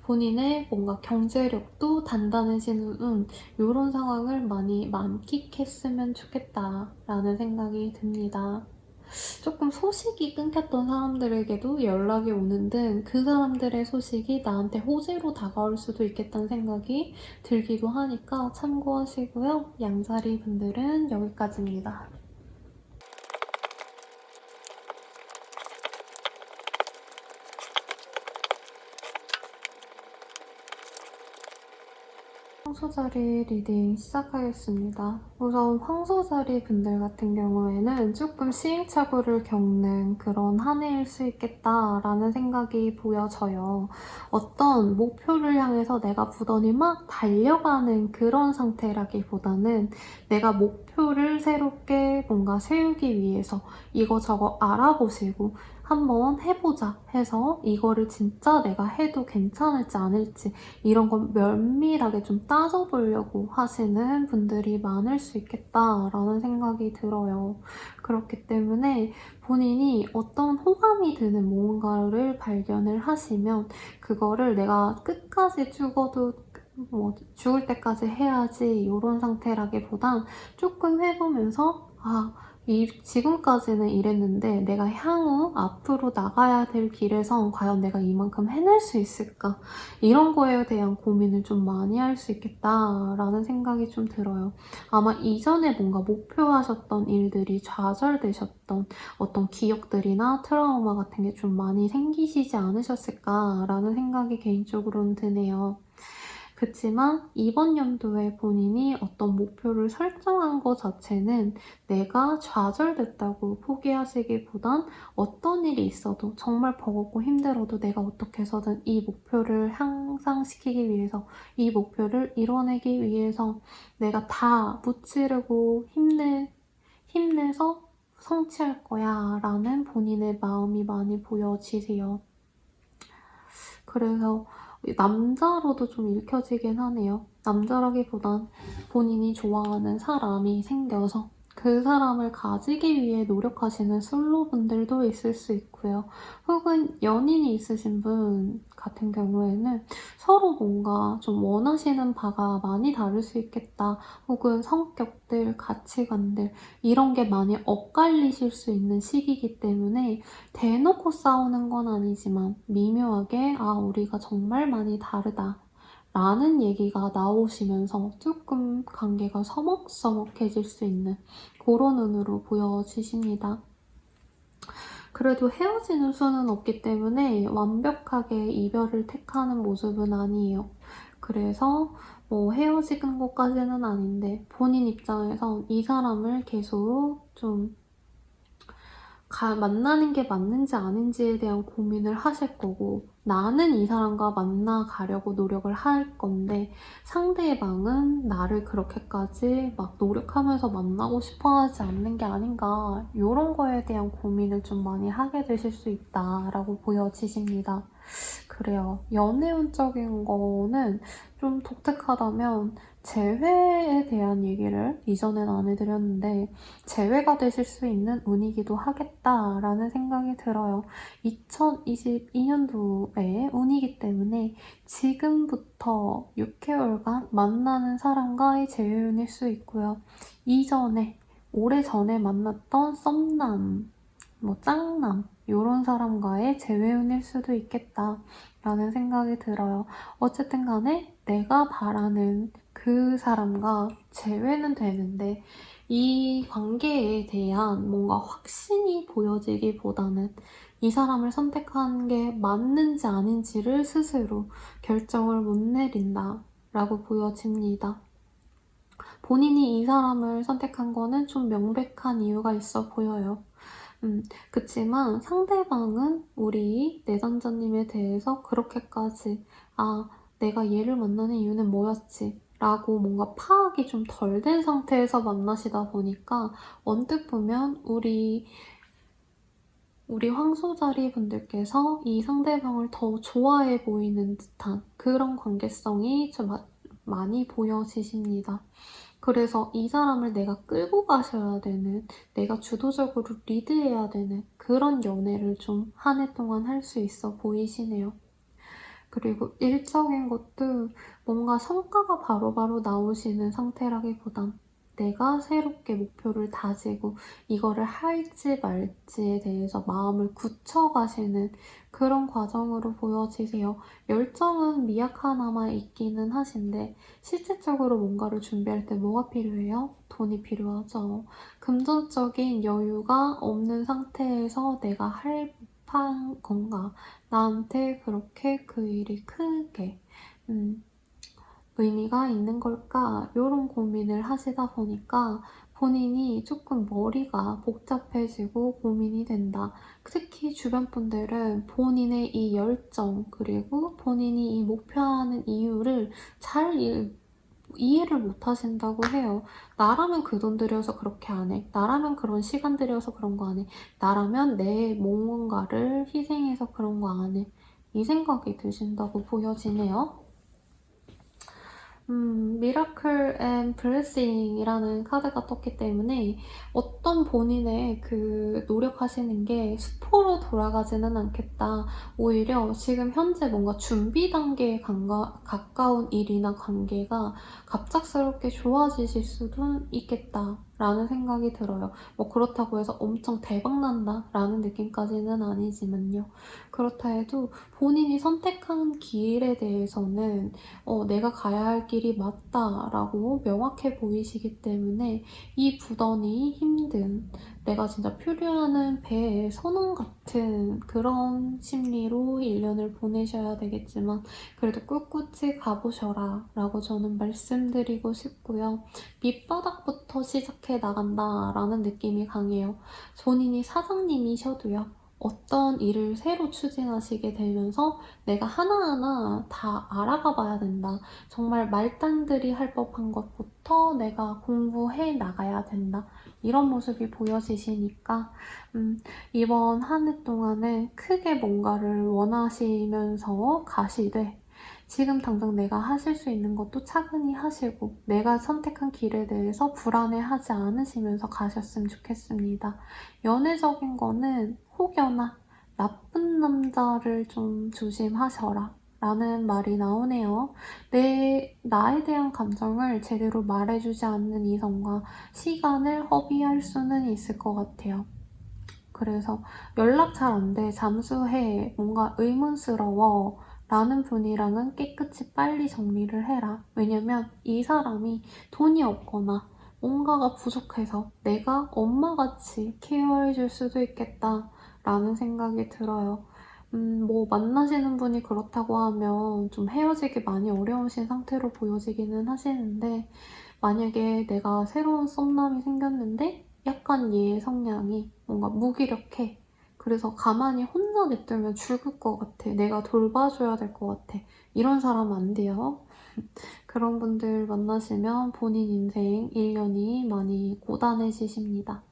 본인의 뭔가 경제력도 단단해지는 이런 상황을 많이 만끽했으면 좋겠다라는 생각이 듭니다. 조금 소식이 끊겼던 사람들에게도 연락이 오는 등 그 사람들의 소식이 나한테 호재로 다가올 수도 있겠다는 생각이 들기도 하니까 참고하시고요. 양자리 분들은 여기까지입니다. 황소자리 리딩 시작하겠습니다. 우선 황소자리 분들 같은 경우에는 조금 시행착오를 겪는 그런 한 해일 수 있겠다라는 생각이 보여져요. 어떤 목표를 향해서 내가 부단히 막 달려가는 그런 상태라기보다는 내가 목표를 새롭게 뭔가 세우기 위해서 이거저거 알아보시고 한번 해보자 해서 이거를 진짜 내가 해도 괜찮을지 아닐지 이런 걸 면밀하게 좀 따져보려고 하시는 분들이 많을 수 있겠다라는 생각이 들어요. 그렇기 때문에 본인이 어떤 호감이 드는 무언가를 발견을 하시면 그거를 내가 끝까지 죽어도 뭐 죽을 때까지 해야지 이런 상태라기보단 조금 해보면서 지금까지는 이랬는데 내가 향후 앞으로 나가야 될 길에선 과연 내가 이만큼 해낼 수 있을까? 이런 거에 대한 고민을 좀 많이 할 수 있겠다라는 생각이 좀 들어요. 아마 이전에 뭔가 목표하셨던 일들이 좌절되셨던 어떤 기억들이나 트라우마 같은 게 좀 많이 생기시지 않으셨을까라는 생각이 개인적으로는 드네요. 그치만 이번 연도에 본인이 어떤 목표를 설정한 것 자체는 내가 좌절됐다고 포기하시기보단 어떤 일이 있어도 정말 버겁고 힘들어도 내가 어떻게 해서든 이 목표를 향상시키기 위해서 이 목표를 이뤄내기 위해서 내가 다 무찌르고 힘내서 성취할 거야 라는 본인의 마음이 많이 보여지세요. 그래서 남자로도 좀 읽혀지긴 하네요. 남자라기보단 본인이 좋아하는 사람이 생겨서 그 사람을 가지기 위해 노력하시는 솔로분들도 있을 수 있고요. 혹은 연인이 있으신 분 같은 경우에는 서로 뭔가 좀 원하시는 바가 많이 다를 수 있겠다. 혹은 성격들, 가치관들 이런 게 많이 엇갈리실 수 있는 시기이기 때문에 대놓고 싸우는 건 아니지만 미묘하게 우리가 정말 많이 다르다 라는 얘기가 나오시면서 조금 관계가 서먹서먹해질 수 있는 그런 눈으로 보여지십니다. 그래도 헤어지는 수는 없기 때문에 완벽하게 이별을 택하는 모습은 아니에요. 그래서 뭐 헤어지는 것까지는 아닌데 본인 입장에선 이 사람을 계속 좀 만나는 게 맞는지 아닌지에 대한 고민을 하실 거고 나는 이 사람과 만나가려고 노력을 할 건데 상대방은 나를 그렇게까지 막 노력하면서 만나고 싶어 하지 않는 게 아닌가 이런 거에 대한 고민을 좀 많이 하게 되실 수 있다라고 보여지십니다. 그래요. 연애운적인 거는 좀 독특하다면 재회에 대한 얘기를 이전엔 안 해드렸는데 재회가 되실 수 있는 운이기도 하겠다라는 생각이 들어요. 2022년도에 운이기 때문에 지금부터 6개월간 만나는 사람과의 재회운일 수 있고요. 이전에 오래전에 만났던 썸남, 짱남 이런 사람과의 재회운일 수도 있겠다라는 생각이 들어요. 어쨌든 간에 내가 바라는 그 사람과 재회는 되는데 이 관계에 대한 뭔가 확신이 보여지기보다는 이 사람을 선택한 게 맞는지 아닌지를 스스로 결정을 못 내린다 라고 보여집니다. 본인이 이 사람을 선택한 거는 좀 명백한 이유가 있어 보여요. 그치만 상대방은 우리 내담자님에 대해서 그렇게까지 내가 얘를 만나는 이유는 뭐였지? 라고 뭔가 파악이 좀 덜 된 상태에서 만나시다 보니까 언뜻 보면 우리 황소자리 분들께서 이 상대방을 더 좋아해 보이는 듯한 그런 관계성이 좀 많이 보여지십니다. 그래서 이 사람을 내가 끌고 가셔야 되는, 내가 주도적으로 리드해야 되는 그런 연애를 좀 한 해 동안 할 수 있어 보이시네요. 그리고 일적인 것도 뭔가 성과가 바로바로 나오시는 상태라기보단 내가 새롭게 목표를 다지고 이거를 할지 말지에 대해서 마음을 굳혀가시는 그런 과정으로 보여지세요. 열정은 미약하나마 있기는 하신데 실질적으로 뭔가를 준비할 때 뭐가 필요해요? 돈이 필요하죠. 금전적인 여유가 없는 상태에서 내가 할 건가? 나한테 그렇게 그 일이 크게 의미가 있는 걸까? 이런 고민을 하시다 보니까 본인이 조금 머리가 복잡해지고 고민이 된다. 특히 주변 분들은 본인의 이 열정 그리고 본인이 이 목표하는 이유를 잘 이해를 못 하신다고 해요. 나라면 그 돈 들여서 그렇게 안 해. 나라면 그런 시간 들여서 그런 거 안 해. 나라면 내 뭔가를 희생해서 그런 거 안 해. 이 생각이 드신다고 보여지네요. 미라클 앤 블레싱이라는 카드가 떴기 때문에 어떤 본인의 그 노력하시는 게 수포로 돌아가지는 않겠다. 오히려 지금 현재 뭔가 준비 단계에 가까운 일이나 관계가 갑작스럽게 좋아지실 수도 있겠다라는 생각이 들어요. 뭐 그렇다고 해서 엄청 대박난다라는 느낌까지는 아니지만요. 그렇다 해도 본인이 선택한 길에 대해서는 내가 가야 할 길이 맞다라고 명확해 보이시기 때문에 이 부단히 힘든 내가 진짜 표류하는 배의 선원 같은 그런 심리로 1년을 보내셔야 되겠지만 그래도 꿋꿋이 가보셔라 라고 저는 말씀드리고 싶고요. 밑바닥부터 시작해 나간다라는 느낌이 강해요. 본인이 사장님이셔도요. 어떤 일을 새로 추진하시게 되면서 내가 하나하나 다 알아가 봐야 된다. 정말 말단들이 할 법한 것부터 내가 공부해 나가야 된다. 이런 모습이 보여지시니까 이번 한 해 동안은 크게 뭔가를 원하시면서 가시되 지금 당장 내가 하실 수 있는 것도 차근히 하시고 내가 선택한 길에 대해서 불안해하지 않으시면서 가셨으면 좋겠습니다. 연애적인 거는 혹여나 나쁜 남자를 좀 조심하셔라 라는 말이 나오네요. 나에 대한 감정을 제대로 말해주지 않는 이성과 시간을 허비할 수는 있을 것 같아요. 그래서 연락 잘 안 돼, 잠수해, 뭔가 의문스러워 라는 분이랑은 깨끗이 빨리 정리를 해라. 왜냐면 이 사람이 돈이 없거나 뭔가가 부족해서 내가 엄마같이 케어해줄 수도 있겠다 라는 생각이 들어요. 뭐 만나시는 분이 그렇다고 하면 좀 헤어지기 많이 어려우신 상태로 보여지기는 하시는데 만약에 내가 새로운 썸남이 생겼는데 약간 얘의 성향이 뭔가 무기력해. 그래서 가만히 혼자 냅두면 죽을 것 같아. 내가 돌봐줘야 될 것 같아. 이런 사람 안 돼요. 그런 분들 만나시면 본인 인생 1년이 많이 고단해지십니다.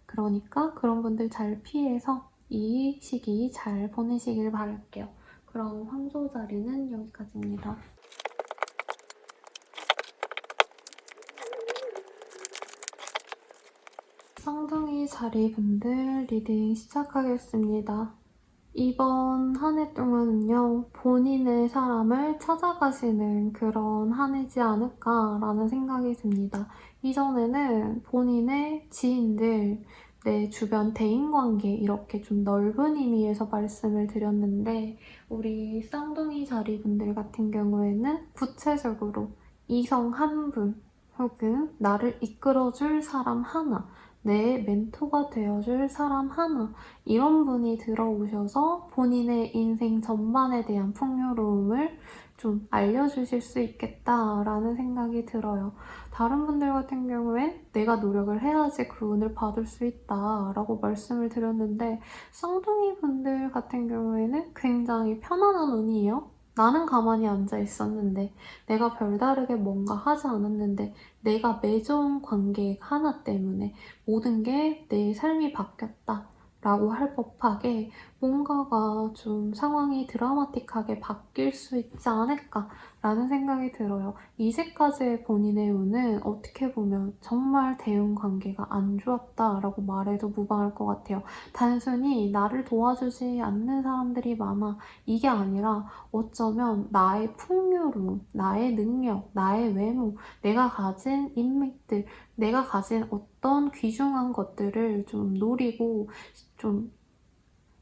그러니까 그런 분들 잘 피해서 이 시기 잘 보내시길 바랄게요. 그럼 황조 자리는 여기까지입니다. 쌍둥이 자리분들 리딩 시작하겠습니다. 이번 한 해 동안은요, 본인의 사람을 찾아가시는 그런 한 해지 않을까라는 생각이 듭니다. 이전에는 본인의 지인들, 내 주변 대인관계 이렇게 좀 넓은 의미에서 말씀을 드렸는데 우리 쌍둥이 자리분들 같은 경우에는 구체적으로 이성 한 분 혹은 나를 이끌어줄 사람 하나 내 멘토가 되어줄 사람 하나 이런 분이 들어오셔서 본인의 인생 전반에 대한 풍요로움을 좀 알려주실 수 있겠다라는 생각이 들어요. 다른 분들 같은 경우엔 내가 노력을 해야지 그 운을 받을 수 있다라고 말씀을 드렸는데 쌍둥이 분들 같은 경우에는 굉장히 편안한 운이에요. 나는 가만히 앉아 있었는데 내가 별다르게 뭔가 하지 않았는데 내가 맺어온 관계 하나 때문에 모든 게 내 삶이 바뀌었다 라고 할 법하게 뭔가가 좀 상황이 드라마틱하게 바뀔 수 있지 않을까라는 생각이 들어요. 이제까지의 본인의 운은 어떻게 보면 정말 대운관계가 안 좋았다라고 말해도 무방할 것 같아요. 단순히 나를 도와주지 않는 사람들이 많아 이게 아니라 어쩌면 나의 풍요로움, 나의 능력, 나의 외모, 내가 가진 인맥들, 내가 가진 어떤 귀중한 것들을 좀 노리고 좀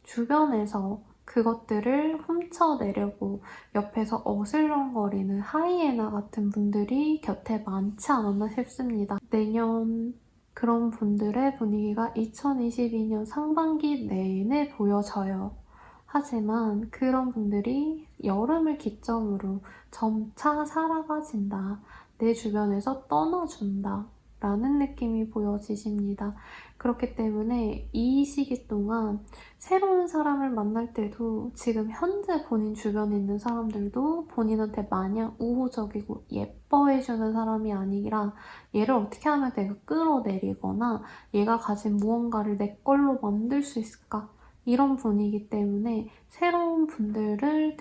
주변에서 그것들을 훔쳐내려고 옆에서 어슬렁거리는 하이에나 같은 분들이 곁에 많지 않았나 싶습니다. 내년 그런 분들의 분위기가 2022년 상반기 내내 보여져요. 하지만 그런 분들이 여름을 기점으로 점차 살아가진다. 내 주변에서 떠나준다. 라는 느낌이 보여지십니다. 그렇기 때문에 이 시기 동안 새로운 사람을 만날 때도 지금 현재 본인 주변에 있는 사람들도 본인한테 마냥 우호적이고 예뻐해주는 사람이 아니라 얘를 어떻게 하면 내가 끌어내리거나 얘가 가진 무언가를 내 걸로 만들 수 있을까? 이런 분이기 때문에 새로운 분들을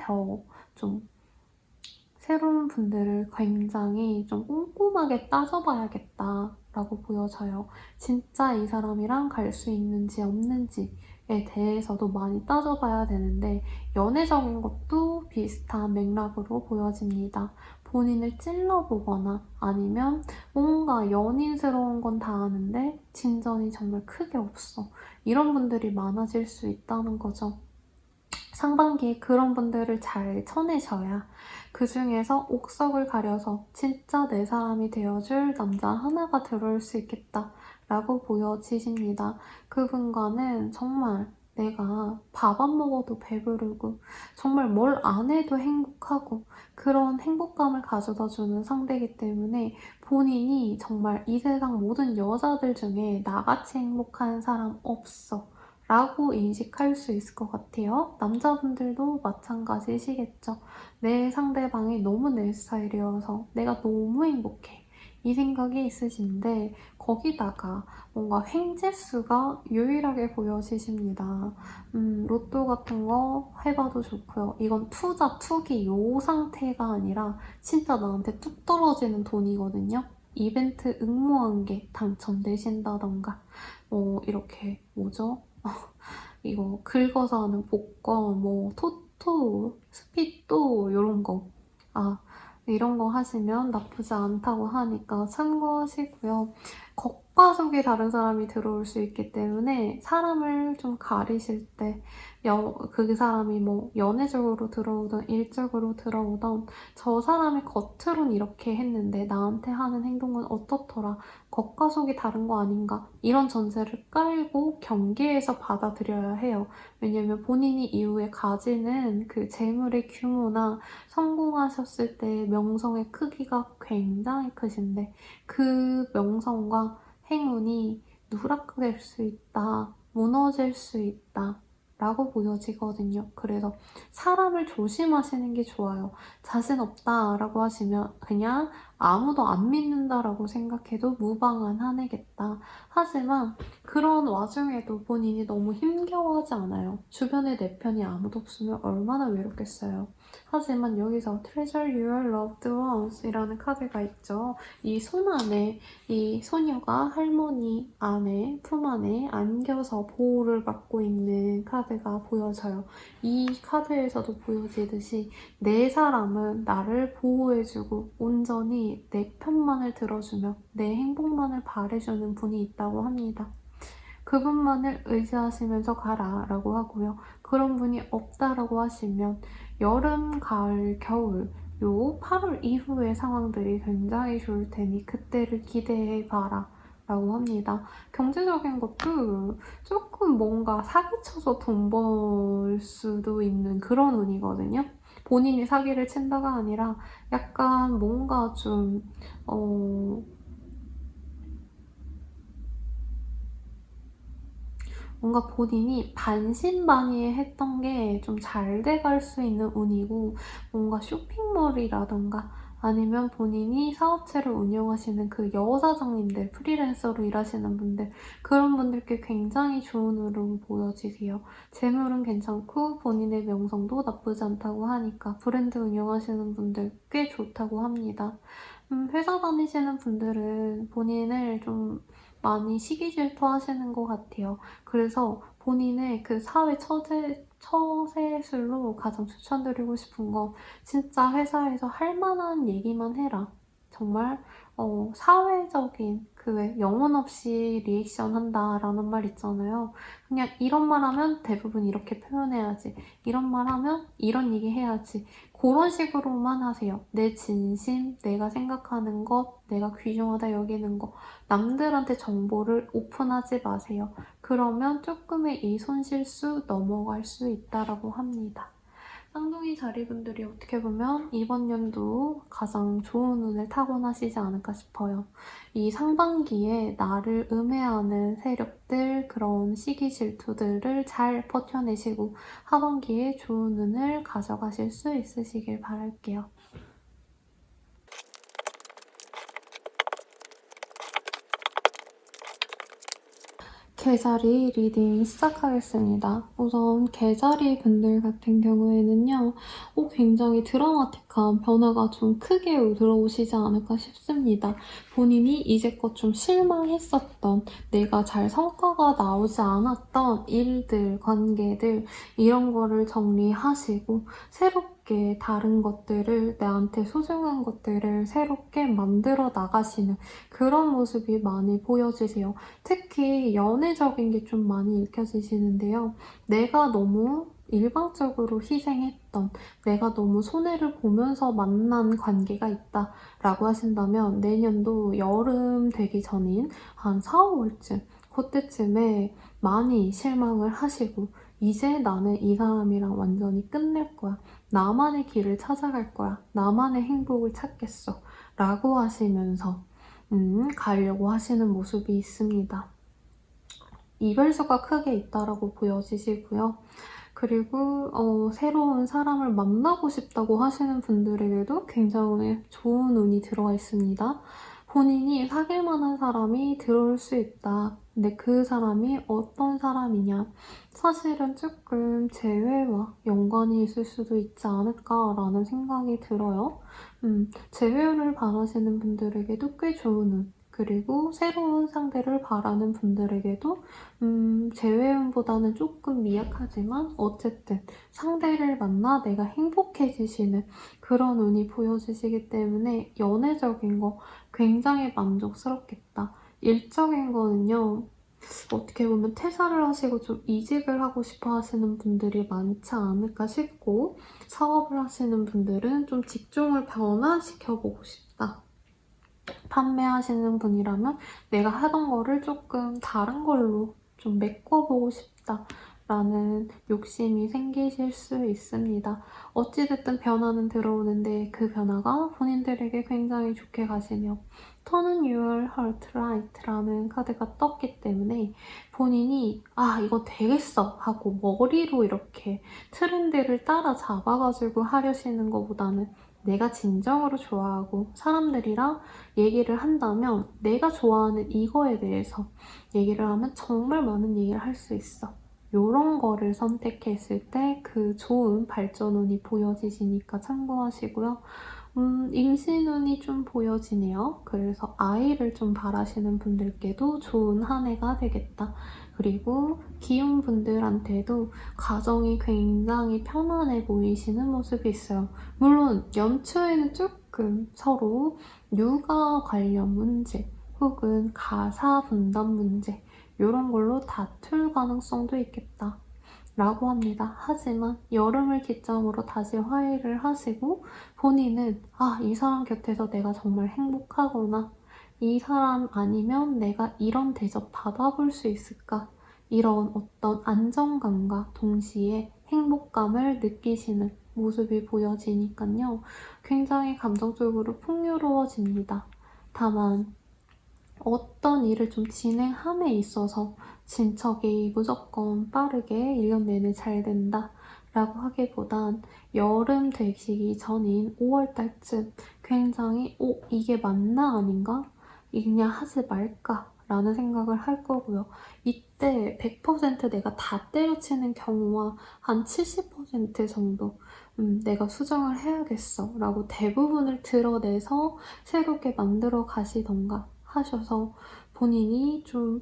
굉장히 좀 꼼꼼하게 따져봐야겠다라고 보여져요. 진짜 이 사람이랑 갈 수 있는지 없는지에 대해서도 많이 따져봐야 되는데 연애적인 것도 비슷한 맥락으로 보여집니다. 본인을 찔러보거나 아니면 뭔가 연인스러운 건 다 아는데 진전이 정말 크게 없어. 이런 분들이 많아질 수 있다는 거죠. 상반기에 그런 분들을 잘 쳐내셔야 그 중에서 옥석을 가려서 진짜 내 사람이 되어줄 남자 하나가 들어올 수 있겠다라고 보여지십니다. 그분과는 정말 내가 밥 안 먹어도 배부르고 정말 뭘 안 해도 행복하고 그런 행복감을 가져다주는 상대이기 때문에 본인이 정말 이 세상 모든 여자들 중에 나같이 행복한 사람 없어 라고 인식할 수 있을 것 같아요. 남자분들도 마찬가지시겠죠. 내 상대방이 너무 내 스타일이어서 내가 너무 행복해. 이 생각이 있으신데 거기다가 뭔가 횡재수가 유일하게 보여지십니다. 로또 같은 거 해봐도 좋고요. 이건 투자, 투기 요 상태가 아니라 진짜 나한테 뚝 떨어지는 돈이거든요. 이벤트 응모한 게 당첨되신다던가 이렇게 뭐죠? 이거 긁어서 하는 복권, 뭐 토토, 스피또 이런 거. 이런 거 하시면 나쁘지 않다고 하니까 참고하시고요. 겉과 속이 다른 사람이 들어올 수 있기 때문에 사람을 좀 가리실 때 그 사람이 뭐 연애적으로 들어오든 일적으로 들어오든 저 사람이 겉으론 이렇게 했는데 나한테 하는 행동은 어떻더라. 겉과 속이 다른 거 아닌가? 이런 전제를 깔고 경계해서 받아들여야 해요. 왜냐면 본인이 이후에 가지는 그 재물의 규모나 성공하셨을 때 명성의 크기가 굉장히 크신데 그 명성과 행운이 누락될 수 있다, 무너질 수 있다 라고 보여지거든요. 그래서 사람을 조심하시는 게 좋아요. 자신 없다 라고 하시면 그냥 아무도 안 믿는다라고 생각해도 무방한 한 해겠다. 하지만 그런 와중에도 본인이 너무 힘겨워하지 않아요. 주변에 내 편이 아무도 없으면 얼마나 외롭겠어요. 하지만 여기서 Treasure Your Loved Ones 이라는 카드가 있죠. 이 손 안에 이 소녀가 할머니 안에 품 안에 안겨서 보호를 받고 있는 카드가 보여져요. 이 카드에서도 보여지듯이 내 사람은 나를 보호해주고 온전히 내 편만을 들어주며 내 행복만을 바래주는 분이 있다고 합니다. 그분만을 의지하시면서 가라 라고 하고요. 그런 분이 없다라고 하시면 여름, 가을, 겨울 요 8월 이후의 상황들이 굉장히 좋을 테니 그때를 기대해 봐라 라고 합니다. 경제적인 것도 조금 뭔가 사기쳐서 돈 벌 수도 있는 그런 운이거든요. 본인이 사기를 친다가 아니라 약간 뭔가 좀 뭔가 본인이 반신반의했던 게 좀 잘 돼갈 수 있는 운이고 뭔가 쇼핑몰이라던가 아니면 본인이 사업체를 운영하시는 그 여사장님들, 프리랜서로 일하시는 분들 그런 분들께 굉장히 좋은 운으로 보여지세요. 재물은 괜찮고 본인의 명성도 나쁘지 않다고 하니까 브랜드 운영하시는 분들 꽤 좋다고 합니다. 회사 다니시는 분들은 본인을 좀 많이 시기 질투하시는 것 같아요. 그래서 본인의 그 사회 처세술로 가장 추천드리고 싶은 건 진짜 회사에서 할 만한 얘기만 해라. 정말 사회적인 그 왜 영혼 없이 리액션 한다라는 말 있잖아요. 그냥 이런 말 하면 대부분 이렇게 표현해야지. 이런 말 하면 이런 얘기 해야지. 그런 식으로만 하세요. 내 진심, 내가 생각하는 것, 내가 귀중하다 여기는 것. 남들한테 정보를 오픈하지 마세요. 그러면 조금의 이 손실수 넘어갈 수 있다라고 합니다. 쌍둥이 자리분들이 어떻게 보면 이번 연도 가장 좋은 운을 타고나시지 않을까 싶어요. 이 상반기에 나를 음해하는 세력들, 그런 시기 질투들을 잘 버텨내시고 하반기에 좋은 운을 가져가실 수 있으시길 바랄게요. 개자리 리딩 시작하겠습니다. 우선 개자리 분들 같은 경우에는요, 굉장히 드라마틱한 변화가 좀 크게 들어오시지 않을까 싶습니다. 본인이 이제껏 좀 실망했었던, 내가 잘 성과가 나오지 않았던 일들, 관계들, 이런 거를 정리하시고 새롭게 다른 것들을, 나한테 소중한 것들을 새롭게 만들어 나가시는 그런 모습이 많이 보여지세요. 특히 연애적인 게 좀 많이 읽혀지시는데요. 내가 너무 일방적으로 희생했던, 내가 너무 손해를 보면서 만난 관계가 있다라고 하신다면 내년도 여름 되기 전인 한 4, 5월쯤 그때쯤에 많이 실망을 하시고 이제 나는 이 사람이랑 완전히 끝낼 거야. 나만의 길을 찾아갈 거야. 나만의 행복을 찾겠어. 라고 하시면서 가려고 하시는 모습이 있습니다. 이별수가 크게 있다라고 보여지시고요. 그리고 새로운 사람을 만나고 싶다고 하시는 분들에게도 굉장히 좋은 운이 들어와 있습니다. 본인이 사귈 만한 사람이 들어올 수 있다. 근데 그 사람이 어떤 사람이냐? 사실은 조금 재회와 연관이 있을 수도 있지 않을까라는 생각이 들어요. 재회를 바라시는 분들에게도 꽤 좋은 운. 그리고 새로운 상대를 바라는 분들에게도 재회운보다는 조금 미약하지만 어쨌든 상대를 만나 내가 행복해지시는 그런 운이 보여지시기 때문에 연애적인 거 굉장히 만족스럽겠다. 일적인 거는요. 어떻게 보면 퇴사를 하시고 좀 이직을 하고 싶어 하시는 분들이 많지 않을까 싶고 사업을 하시는 분들은 좀 직종을 변화시켜보고 싶다. 판매하시는 분이라면 내가 하던 거를 조금 다른 걸로 좀 메꿔보고 싶다라는 욕심이 생기실 수 있습니다. 어찌됐든 변화는 들어오는데 그 변화가 본인들에게 굉장히 좋게 가시며 Turn your heart right라는 카드가 떴기 때문에 본인이 이거 되겠어 하고 머리로 이렇게 트렌드를 따라잡아가지고 하려시는 것보다는 내가 진정으로 좋아하고 사람들이랑 얘기를 한다면 내가 좋아하는 이거에 대해서 얘기를 하면 정말 많은 얘기를 할 수 있어. 요런 거를 선택했을 때 그 좋은 발전운이 보여지시니까 참고하시고요. 임신운이 좀 보여지네요. 그래서 아이를 좀 바라시는 분들께도 좋은 한 해가 되겠다. 그리고 기혼 분들한테도 가정이 굉장히 편안해 보이시는 모습이 있어요. 물론 연초에는 조금 서로 육아 관련 문제 혹은 가사 분담 문제 이런 걸로 다툴 가능성도 있겠다. 라고 합니다. 하지만 여름을 기점으로 다시 화해를 하시고 본인은 이 사람 곁에서 내가 정말 행복하구나. 이 사람 아니면 내가 이런 대접 받아볼 수 있을까? 이런 어떤 안정감과 동시에 행복감을 느끼시는 모습이 보여지니까요. 굉장히 감정적으로 풍요로워집니다. 다만 어떤 일을 좀 진행함에 있어서 진척이 무조건 빠르게 1년 내내 잘 된다 라고 하기보단 여름 되시기 전인 5월달쯤 굉장히 이게 맞나 아닌가? 이게 그냥 하지 말까? 라는 생각을 할 거고요. 이때 100% 내가 다 때려치는 경우와 한 70% 정도 내가 수정을 해야겠어 라고 대부분을 드러내서 새롭게 만들어 가시던가 하셔서 본인이 좀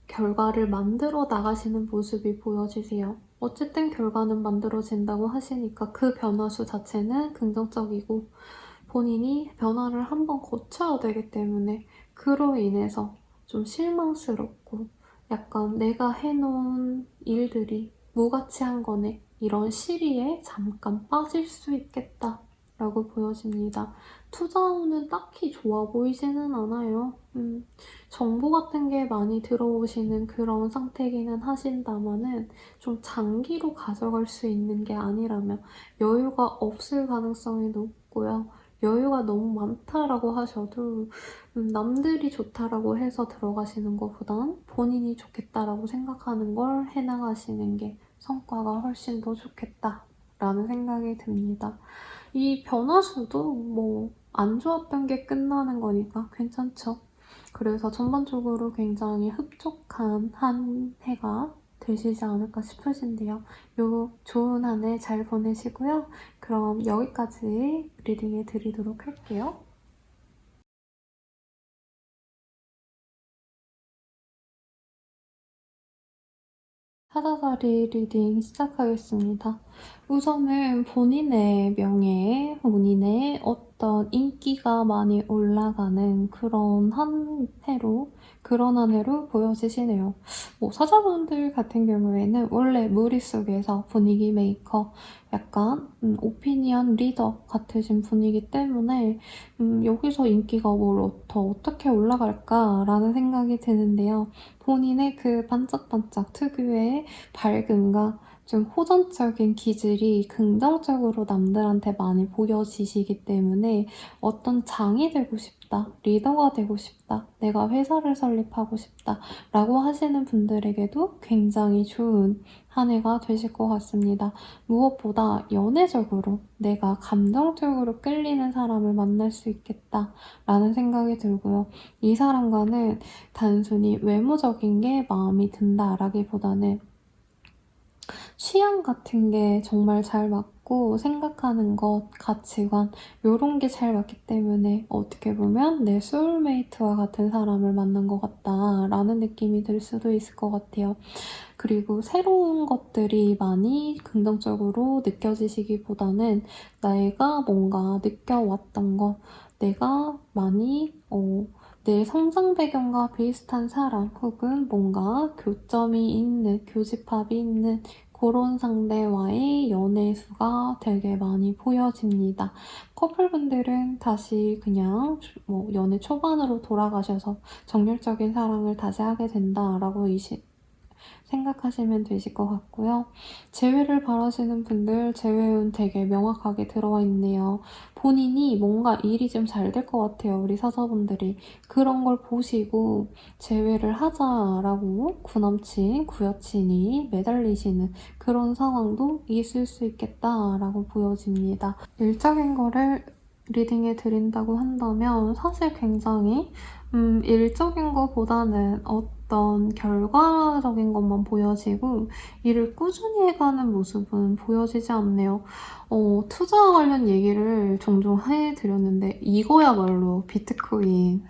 결과를 만들어 나가시는 모습이 보여지세요. 어쨌든 결과는 만들어진다고 하시니까 그 변화수 자체는 긍정적이고 본인이 변화를 한번 거쳐야 되기 때문에 그로 인해서 좀 실망스럽고 약간 내가 해놓은 일들이 무가치한 거네 이런 시리에 잠깐 빠질 수 있겠다 라고 보여집니다. 투자 운은 딱히 좋아 보이지는 않아요. 정보 같은 게 많이 들어오시는 그런 상태기는 하신다면은 좀 장기로 가져갈 수 있는 게 아니라면 여유가 없을 가능성이 높고요. 여유가 너무 많다라고 하셔도 남들이 좋다라고 해서 들어가시는 것보단 본인이 좋겠다라고 생각하는 걸 해나가시는 게 성과가 훨씬 더 좋겠다라는 생각이 듭니다. 이 변화수도 뭐 안 좋았던 게 끝나는 거니까 괜찮죠. 그래서 전반적으로 굉장히 흡족한 한 해가 되시지 않을까 싶으신데요. 요 좋은 한 해 잘 보내시고요. 그럼 여기까지 리딩해 드리도록 할게요. 사자자리 리딩 시작하겠습니다. 우선은 본인의 명예에 본인의 어떤 인기가 많이 올라가는 그런 한 해로 그런 한 해로 보여지시네요. 사자분들 같은 경우에는 원래 무리 속에서 분위기 메이커, 약간 오피니언 리더 같으신 분이기 때문에 여기서 인기가 더 어떻게 올라갈까라는 생각이 드는데요. 본인의 그 반짝반짝 특유의 밝음과 좀 호전적인 기질이 긍정적으로 남들한테 많이 보여지시기 때문에 어떤 장이 되고 싶다, 리더가 되고 싶다, 내가 회사를 설립하고 싶다 라고 하시는 분들에게도 굉장히 좋은 한 해가 되실 것 같습니다. 무엇보다 연애적으로 내가 감정적으로 끌리는 사람을 만날 수 있겠다라는 생각이 들고요. 이 사람과는 단순히 외모적인 게 마음이 든다라기보다는 취향 같은 게 정말 잘 맞고 생각하는 것, 가치관 이런 게 잘 맞기 때문에 어떻게 보면 내 소울메이트와 같은 사람을 만난 것 같다라는 느낌이 들 수도 있을 것 같아요. 그리고 새로운 것들이 많이 긍정적으로 느껴지시기보다는 내가 뭔가 느껴왔던 것, 내가 많이 내 성장 배경과 비슷한 사람 혹은 뭔가 교점이 있는, 교집합이 있는 그런 상대와의 연애수가 되게 많이 보여집니다. 커플분들은 다시 그냥 연애 초반으로 돌아가셔서 정열적인 사랑을 다시 하게 된다라고 생각하시면 되실 것 같고요. 재회를 바라시는 분들 재회운 되게 명확하게 들어와 있네요. 본인이 뭔가 일이 좀 잘 될 것 같아요. 우리 사자분들이. 그런 걸 보시고 재회를 하자라고 구남친, 구여친이 매달리시는 그런 상황도 있을 수 있겠다라고 보여집니다. 일적인 거를 리딩해 드린다고 한다면 사실 굉장히 일적인 것보다는 어떤 결과적인 것만 보여지고 일을 꾸준히 해가는 모습은 보여지지 않네요. 투자 관련 얘기를 종종 해드렸는데 이거야말로 비트코인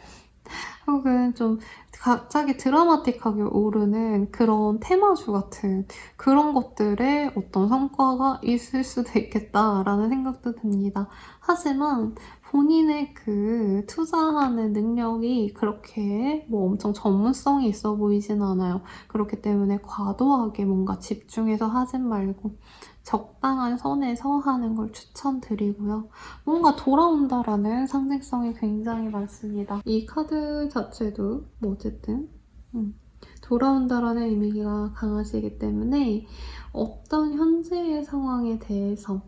혹은 좀 갑자기 드라마틱하게 오르는 그런 테마주 같은 그런 것들의 어떤 성과가 있을 수도 있겠다라는 생각도 듭니다. 하지만 본인의 그 투자하는 능력이 그렇게 엄청 전문성이 있어 보이진 않아요. 그렇기 때문에 과도하게 뭔가 집중해서 하진 말고 적당한 선에서 하는 걸 추천드리고요. 뭔가 돌아온다라는 상징성이 굉장히 많습니다. 이 카드 자체도 어쨌든 돌아온다라는 의미가 강하시기 때문에 어떤 현재의 상황에 대해서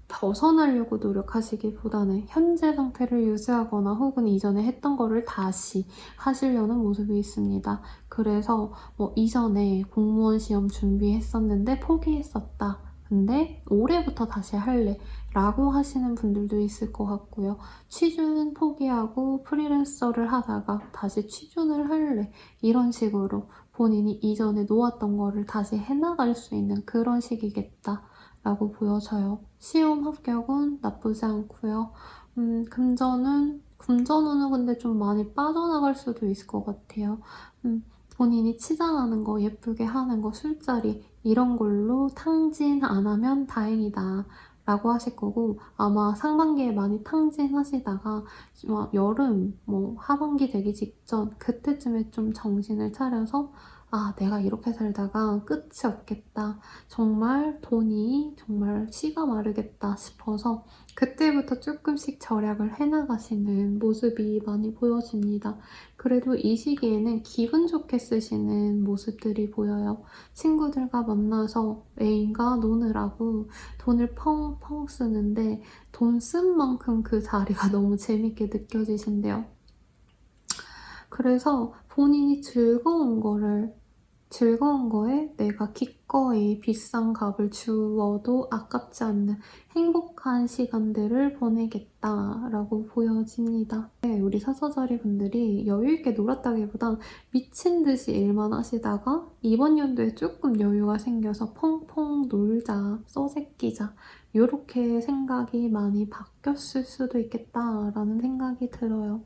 벗어나려고 노력하시기보다는 현재 상태를 유지하거나 혹은 이전에 했던 거를 다시 하시려는 모습이 있습니다. 그래서 이전에 공무원 시험 준비했었는데 포기했었다. 근데 올해부터 다시 할래 라고 하시는 분들도 있을 것 같고요. 취준 포기하고 프리랜서를 하다가 다시 취준을 할래 이런 식으로 본인이 이전에 놓았던 거를 다시 해나갈 수 있는 그런 시기겠다 라고 보여져요. 시험 합격은 나쁘지 않고요. 금전운은 근데 좀 많이 빠져나갈 수도 있을 것 같아요. 본인이 치장하는 거, 예쁘게 하는 거, 술자리 이런 걸로 탕진 안 하면 다행이다. 라고 하실 거고 아마 상반기에 많이 탕진하시다가 여름, 하반기 되기 직전 그때쯤에 좀 정신을 차려서 아, 내가 이렇게 살다가 끝이 없겠다. 정말 돈이 정말 씨가 마르겠다 싶어서 그때부터 조금씩 절약을 해나가시는 모습이 많이 보여집니다. 그래도 이 시기에는 기분 좋게 쓰시는 모습들이 보여요. 친구들과 만나서 애인과 노느라고 돈을 펑펑 쓰는데 돈 쓴 만큼 그 자리가 너무 재밌게 느껴지신대요. 그래서 본인이 즐거운 거에 내가 기꺼이 비싼 값을 주어도 아깝지 않는 행복한 시간들을 보내겠다라고 보여집니다. 네, 우리 사자자리 분들이 여유있게 놀았다기보단 미친 듯이 일만 하시다가 이번 연도에 조금 여유가 생겨서 펑펑 놀자, 써새끼자 이렇게 생각이 많이 바뀌었을 수도 있겠다라는 생각이 들어요.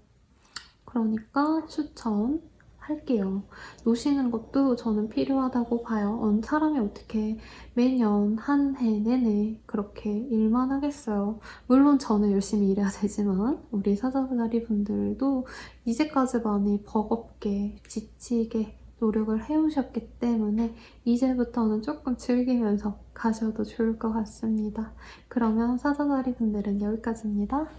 그러니까 추천할게요. 노시는 것도 저는 필요하다고 봐요. 사람이 어떻게 매년 한 해 내내 그렇게 일만 하겠어요. 물론 저는 열심히 일해야 되지만 우리 사자자리 분들도 이제까지 많이 버겁게 지치게 노력을 해오셨기 때문에 이제부터는 조금 즐기면서 가셔도 좋을 것 같습니다. 그러면 사자자리 분들은 여기까지입니다.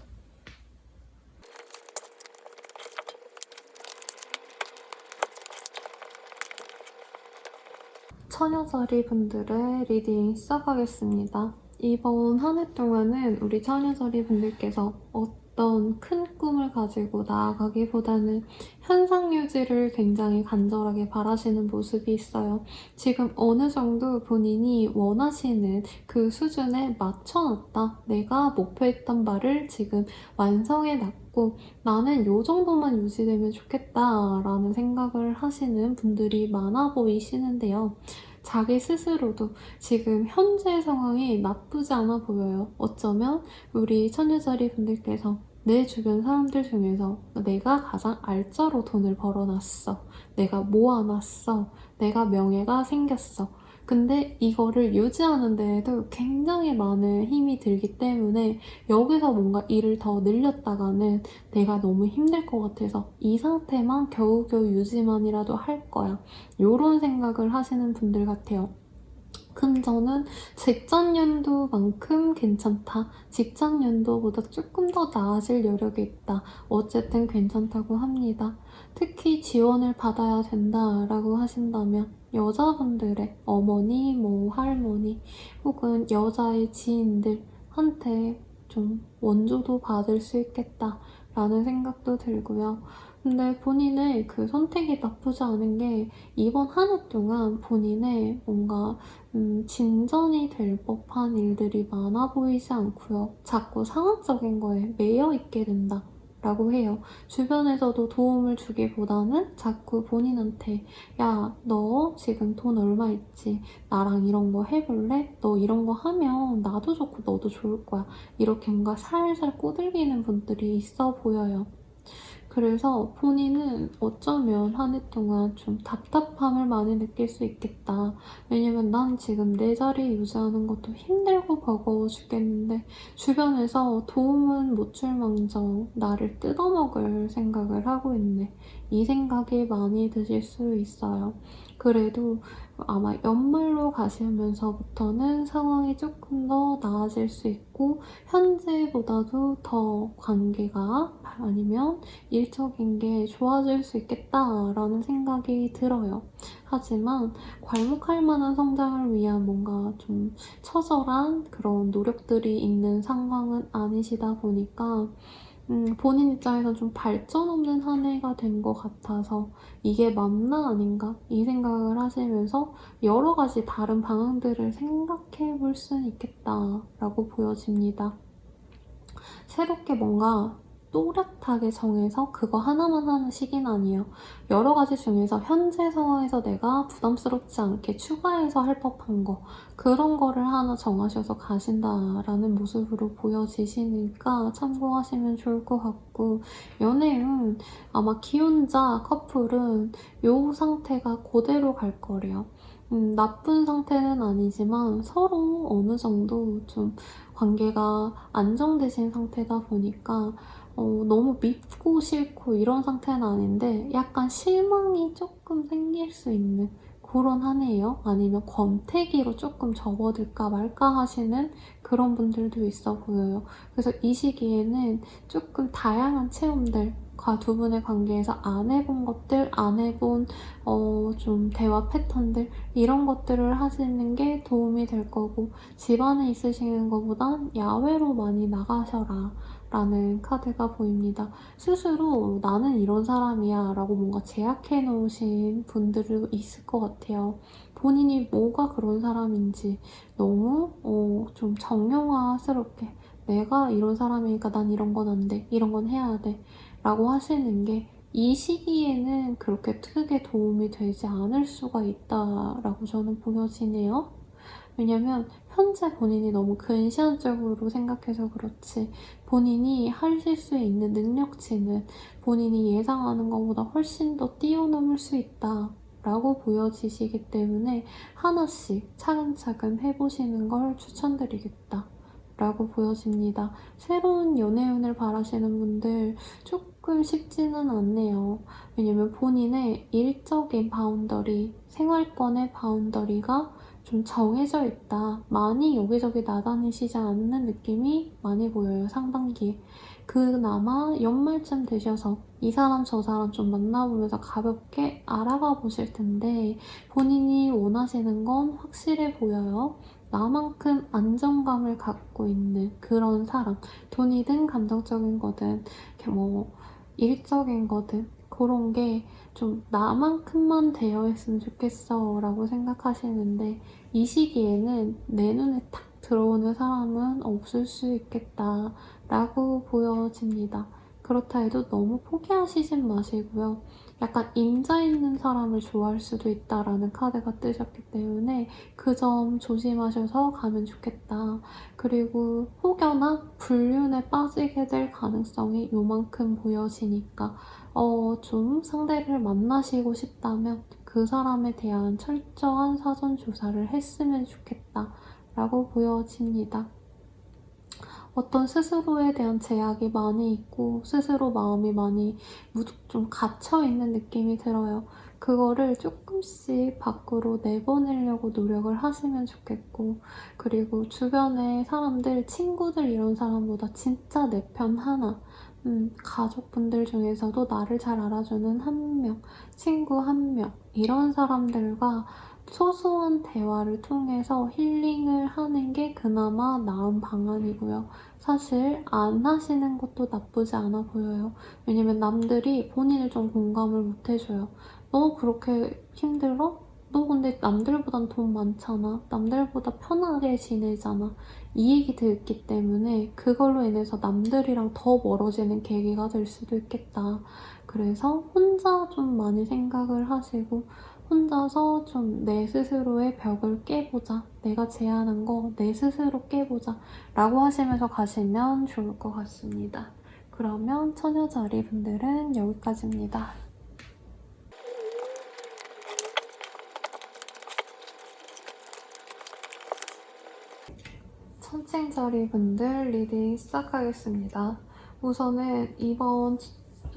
처녀자리 분들의 리딩 시작하겠습니다. 이번 한 해 동안은 우리 처녀자리 분들께서 어떤 큰 꿈을 가지고 나아가기보다는 현상 유지를 굉장히 간절하게 바라시는 모습이 있어요. 지금 어느 정도 본인이 원하시는 그 수준에 맞춰놨다. 내가 목표했던 바를 지금 완성해놨고 나는 이 정도만 유지되면 좋겠다라는 생각을 하시는 분들이 많아 보이시는데요. 자기 스스로도 지금 현재 상황이 나쁘지 않아 보여요. 어쩌면 우리 천유자리 분들께서 내 주변 사람들 중에서 내가 가장 알짜로 돈을 벌어놨어. 내가 모아놨어. 내가 명예가 생겼어. 근데 이거를 유지하는 데에도 굉장히 많은 힘이 들기 때문에 여기서 뭔가 일을 더 늘렸다가는 내가 너무 힘들 것 같아서 이 상태만 겨우겨우 유지만이라도 할 거야. 이런 생각을 하시는 분들 같아요. 금전은 직전 연도만큼 괜찮다. 직전 연도보다 조금 더 나아질 여력이 있다. 어쨌든 괜찮다고 합니다. 특히 지원을 받아야 된다라고 하신다면 여자분들의 어머니, 할머니 혹은 여자의 지인들한테 좀 원조도 받을 수 있겠다라는 생각도 들고요. 근데 본인의 그 선택이 나쁘지 않은 게 이번 한 해 동안 본인의 뭔가 진전이 될 법한 일들이 많아 보이지 않고요. 자꾸 상황적인 거에 매여 있게 된다. 라고 해요. 주변에서도 도움을 주기보다는 자꾸 본인한테 야, 너 지금 돈 얼마 있지? 나랑 이런 거 해볼래? 너 이런 거 하면 나도 좋고 너도 좋을 거야. 이렇게 뭔가 살살 꼬들기는 분들이 있어 보여요. 그래서 본인은 어쩌면 한 해 동안 좀 답답함을 많이 느낄 수 있겠다. 왜냐면 난 지금 내 자리 유지하는 것도 힘들고 버거워 죽겠는데 주변에서 도움은 못 줄망정 나를 뜯어먹을 생각을 하고 있네. 이 생각이 많이 드실 수 있어요. 그래도 아마 연말로 가시면서부터는 상황이 조금 더 나아질 수 있고 현재보다도 더 관계가 아니면 일적인 게 좋아질 수 있겠다라는 생각이 들어요. 하지만 괄목할 만한 성장을 위한 뭔가 좀 처절한 그런 노력들이 있는 상황은 아니시다 보니까 본인 입장에서 좀 발전 없는 한 해가 된 것 같아서 이게 맞나 아닌가 이 생각을 하시면서 여러 가지 다른 방향들을 생각해 볼 수는 있겠다라고 보여집니다. 새롭게 뭔가 또렷하게 정해서 그거 하나만 하는 시기는 아니에요. 여러 가지 중에서 현재 상황에서 내가 부담스럽지 않게 추가해서 할 법한 거 그런 거를 하나 정하셔서 가신다라는 모습으로 보여지시니까 참고하시면 좋을 것 같고 연애운 아마 기혼자 커플은 이 상태가 그대로 갈 거래요. 나쁜 상태는 아니지만 서로 어느 정도 좀 관계가 안정되신 상태다 보니까 너무 밉고 싫고 이런 상태는 아닌데 약간 실망이 조금 생길 수 있는 그런 한 해예요. 아니면 권태기로 조금 접어들까 말까 하시는 그런 분들도 있어 보여요. 그래서 이 시기에는 조금 다양한 체험들과 두 분의 관계에서 안 해본 것들, 안 해본 좀 대화 패턴들 이런 것들을 하시는 게 도움이 될 거고 집안에 있으시는 것보단 야외로 많이 나가셔라 라는 카드가 보입니다. 스스로 나는 이런 사람이야 라고 뭔가 제약해 놓으신 분들도 있을 것 같아요. 본인이 뭐가 그런 사람인지 너무 좀 정형화스럽게 내가 이런 사람이니까 난 이런 건 안 돼, 이런 건 해야 돼 라고 하시는 게 이 시기에는 그렇게 크게 도움이 되지 않을 수가 있다라고 저는 보여지네요. 왜냐면 현재 본인이 너무 근시안적으로 생각해서 그렇지 본인이 하실 수 있는 능력치는 본인이 예상하는 것보다 훨씬 더 뛰어넘을 수 있다 라고 보여지시기 때문에 하나씩 차근차근 해보시는 걸 추천드리겠다 라고 보여집니다. 새로운 연애운을 바라시는 분들 조금 쉽지는 않네요. 왜냐면 본인의 일적인 바운더리, 생활권의 바운더리가 좀 정해져 있다. 많이 여기저기 나다니시지 않는 느낌이 많이 보여요, 상반기에. 그나마 연말쯤 되셔서 이 사람 저 사람 좀 만나보면서 가볍게 알아가 보실 텐데 본인이 원하시는 건 확실해 보여요. 나만큼 안정감을 갖고 있는 그런 사람. 돈이든 감정적인 거든 이렇게 뭐 일적인 거든 그런 게 좀 나만큼만 되어 있으면 좋겠어 라고 생각하시는데 이 시기에는 내 눈에 탁 들어오는 사람은 없을 수 있겠다 라고 보여집니다. 그렇다 해도 너무 포기하시진 마시고요. 약간 임자 있는 사람을 좋아할 수도 있다라는 카드가 뜨셨기 때문에 그 점 조심하셔서 가면 좋겠다. 그리고 혹여나 불륜에 빠지게 될 가능성이 요만큼 보여지니까 좀 상대를 만나시고 싶다면 그 사람에 대한 철저한 사전 조사를 했으면 좋겠다 라고 보여집니다. 어떤 스스로에 대한 제약이 많이 있고 스스로 마음이 많이 좀 갇혀있는 느낌이 들어요. 그거를 조금씩 밖으로 내보내려고 노력을 하시면 좋겠고 그리고 주변의 사람들, 친구들 이런 사람보다 진짜 내 편 하나 가족분들 중에서도 나를 잘 알아주는 한 명, 친구 한 명 이런 사람들과 소소한 대화를 통해서 힐링을 하는 게 그나마 나은 방안이고요. 사실 안 하시는 것도 나쁘지 않아 보여요. 왜냐면 남들이 본인을 좀 공감을 못 해줘요. 너 그렇게 힘들어? 너 근데 남들보단 돈 많잖아. 남들보다 편하게 지내잖아. 이 얘기 듣기 때문에 그걸로 인해서 남들이랑 더 멀어지는 계기가 될 수도 있겠다. 그래서 혼자 좀 많이 생각을 하시고 혼자서 좀 내 스스로의 벽을 깨보자. 내가 제안한 거 내 스스로 깨보자. 라고 하시면서 가시면 좋을 것 같습니다. 그러면 처녀자리 분들은 여기까지입니다. 천칭자리 분들 리딩 시작하겠습니다. 우선은 이번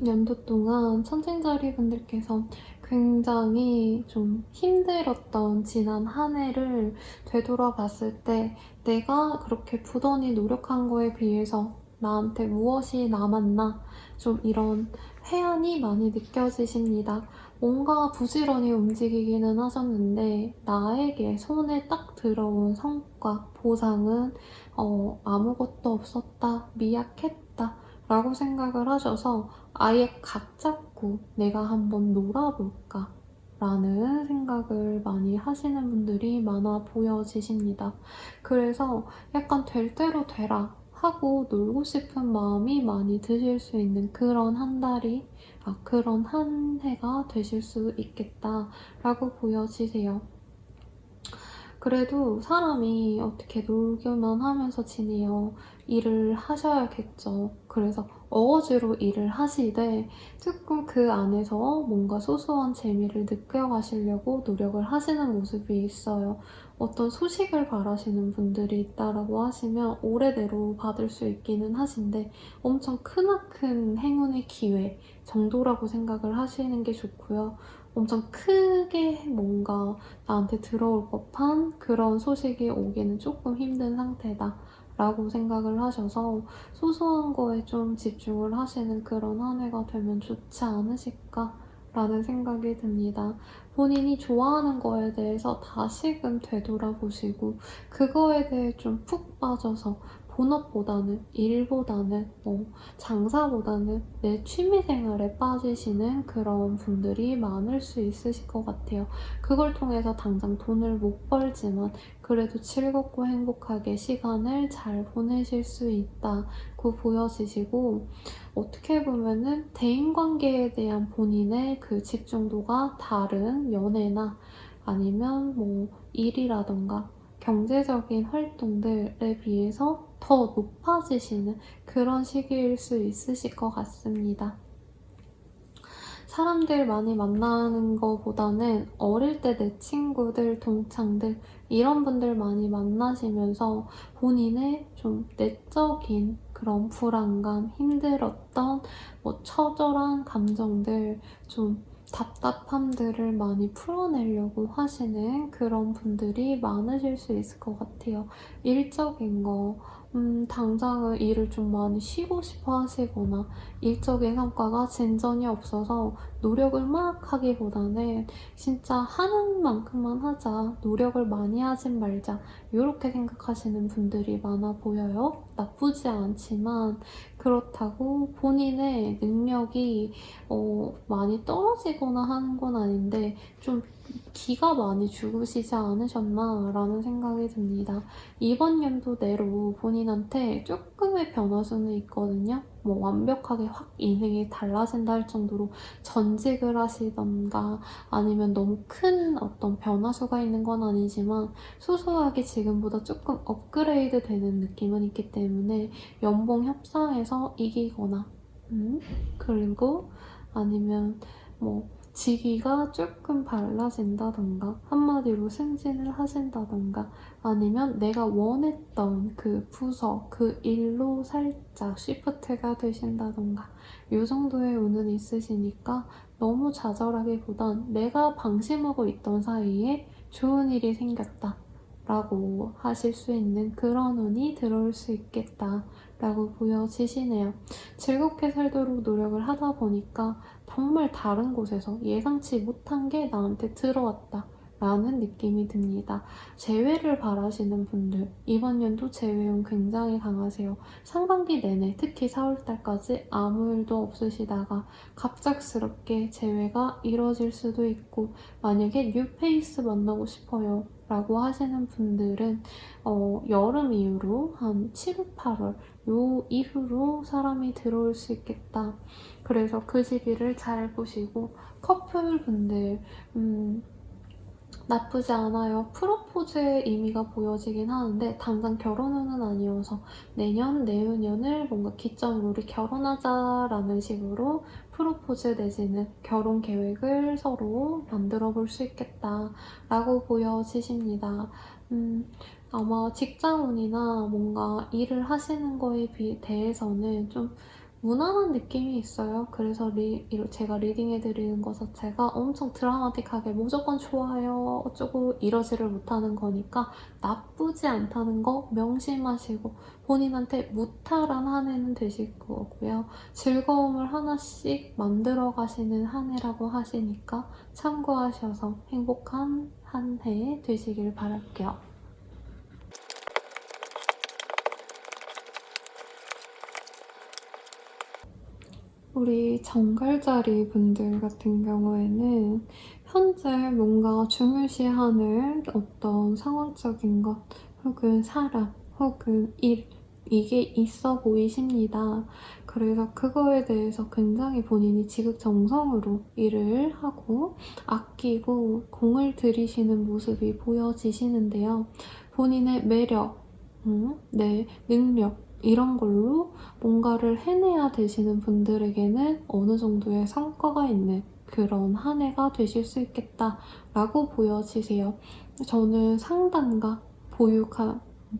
연도 동안 천칭자리 분들께서 굉장히 좀 힘들었던 지난 한 해를 되돌아봤을 때 내가 그렇게 부단히 노력한 거에 비해서 나한테 무엇이 남았나 좀 이런 회한이 많이 느껴지십니다. 뭔가 부지런히 움직이기는 하셨는데 나에게 손에 딱 들어온 성과, 보상은 아무것도 없었다, 미약했다 라고 생각을 하셔서 아예 각 잡고 내가 한번 놀아볼까 라는 생각을 많이 하시는 분들이 많아 보여지십니다. 그래서 약간 될 대로 되라 하고 놀고 싶은 마음이 많이 드실 수 있는 그런 한 달이 그런 한 해가 되실 수 있겠다라고 보여지세요. 그래도 사람이 어떻게 놀기만 하면서 지내요. 일을 하셔야겠죠. 그래서 어거지로 일을 하시되 조금 그 안에서 뭔가 소소한 재미를 느껴가시려고 노력을 하시는 모습이 있어요. 어떤 소식을 바라시는 분들이 있다라고 하시면 올해대로 받을 수 있기는 하신데 엄청 크나큰 행운의 기회 정도라고 생각을 하시는 게 좋고요. 엄청 크게 뭔가 나한테 들어올 법한 그런 소식이 오기는 조금 힘든 상태다 라고 생각을 하셔서 소소한 거에 좀 집중을 하시는 그런 한 해가 되면 좋지 않으실까 라는 생각이 듭니다. 본인이 좋아하는 거에 대해서 다시금 되돌아보시고 그거에 대해 좀 푹 빠져서 본업보다는 일보다는 장사보다는 내 취미생활에 빠지시는 그런 분들이 많을 수 있으실 것 같아요. 그걸 통해서 당장 돈을 못 벌지만 그래도 즐겁고 행복하게 시간을 잘 보내실 수 있다고 보여지시고 어떻게 보면은 대인관계에 대한 본인의 그 집중도가 다른 연애나 아니면 일이라던가 경제적인 활동들에 비해서 더 높아지시는 그런 시기일 수 있으실 것 같습니다. 사람들 많이 만나는 거보다는 어릴 때 내 친구들, 동창들 이런 분들 많이 만나시면서 본인의 좀 내적인 그런 불안감, 힘들었던 처절한 감정들, 좀 답답함들을 많이 풀어내려고 하시는 그런 분들이 많으실 수 있을 것 같아요. 일적인 거, 당장은 일을 좀 많이 쉬고 싶어 하시거나 일적인 성과가 진전이 없어서 노력을 막 하기보다는 진짜 하는 만큼만 하자, 노력을 많이 하진 말자 이렇게 생각하시는 분들이 많아 보여요. 나쁘지 않지만 그렇다고 본인의 능력이 많이 떨어지거나 하는 건 아닌데 좀 기가 많이 죽으시지 않으셨나 라는 생각이 듭니다. 이번 연도 내로 본인한테 조금의 변화수는 있거든요. 완벽하게 확 인생이 달라진다 할 정도로 전직을 하시던가 아니면 너무 큰 어떤 변화수가 있는 건 아니지만 소소하게 지금보다 조금 업그레이드 되는 느낌은 있기 때문에 연봉 협상에서 이기거나 그리고 아니면 직위가 조금 달라진다던가 한마디로 승진을 하신다던가 아니면 내가 원했던 그 부서, 그 일로 살짝 시프트가 되신다던가 이 정도의 운은 있으시니까 너무 좌절하기보단 내가 방심하고 있던 사이에 좋은 일이 생겼다 라고 하실 수 있는 그런 운이 들어올 수 있겠다 라고 보여지시네요. 즐겁게 살도록 노력을 하다 보니까 정말 다른 곳에서 예상치 못한 게 나한테 들어왔다 라는 느낌이 듭니다. 재회를 바라시는 분들 이번 연도 재회운 굉장히 강하세요. 상반기 내내 특히 4월달까지 아무 일도 없으시다가 갑작스럽게 재회가 이뤄질 수도 있고 만약에 뉴페이스 만나고 싶어요 라고 하시는 분들은 여름 이후로 한 7, 8월 요 이후로 사람이 들어올 수 있겠다. 그래서 그 시기를 잘 보시고 커플분들 나쁘지 않아요. 프로포즈의 의미가 보여지긴 하는데 당장 결혼은 아니어서 내년, 내후년을 뭔가 기점으로 우리 결혼하자라는 식으로 프로포즈 내지는 결혼 계획을 서로 만들어 볼 수 있겠다라고 보여지십니다. 아마 직장운이나 뭔가 일을 하시는 거에 대해서는 좀 무난한 느낌이 있어요. 그래서 제가 리딩해드리는 것 자체가 엄청 드라마틱하게 무조건 좋아요 어쩌고 이러지를 못하는 거니까 나쁘지 않다는 거 명심하시고 본인한테 무탈한 한 해는 되실 거고요. 즐거움을 하나씩 만들어 가시는 한 해라고 하시니까 참고하셔서 행복한 한 해 되시길 바랄게요. 우리 정갈자리 분들 같은 경우에는 현재 뭔가 중요시하는 어떤 상황적인 것 혹은 사람 혹은 일 이게 있어 보이십니다. 그래서 그거에 대해서 굉장히 본인이 지극정성으로 일을 하고 아끼고 공을 들이시는 모습이 보여지시는데요. 본인의 매력, 내 능력 이런 걸로 뭔가를 해내야 되시는 분들에게는 어느 정도의 성과가 있는 그런 한 해가 되실 수 있겠다라고 보여지세요. 저는 상담가,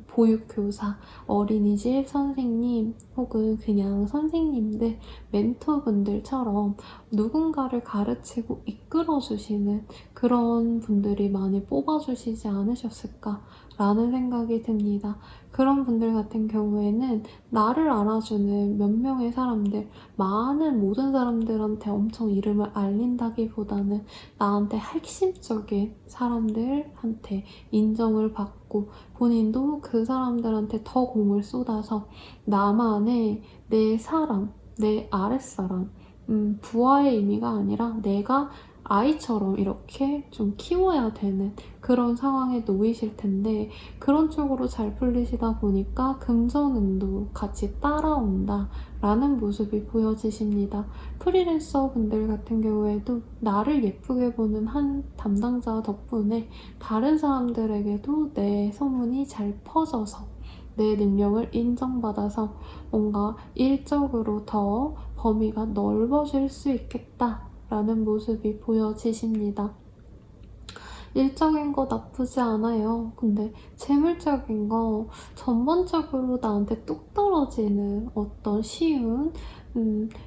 보육교사, 어린이집 선생님 혹은 그냥 선생님들, 멘토분들처럼 누군가를 가르치고 이끌어주시는 그런 분들이 많이 뽑아주시지 않으셨을까라는 생각이 듭니다. 그런 분들 같은 경우에는 나를 알아주는 몇 명의 사람들, 많은 모든 사람들한테 엄청 이름을 알린다기보다는 나한테 핵심적인 사람들한테 인정을 받고 본인도 그 사람들한테 더 공을 쏟아서 나만의 내 사람, 내 아랫사람, 부하의 의미가 아니라 내가 아이처럼 이렇게 좀 키워야 되는 그런 상황에 놓이실 텐데 그런 쪽으로 잘 풀리시다 보니까 금전운도 같이 따라온다 라는 모습이 보여지십니다. 프리랜서 분들 같은 경우에도 나를 예쁘게 보는 한 담당자 덕분에 다른 사람들에게도 내 소문이 잘 퍼져서 내 능력을 인정받아서 뭔가 일적으로 더 범위가 넓어질 수 있겠다라는 모습이 보여지십니다. 일적인 거 나쁘지 않아요. 근데 재물적인 거 전반적으로 나한테 뚝 떨어지는 어떤 쉬운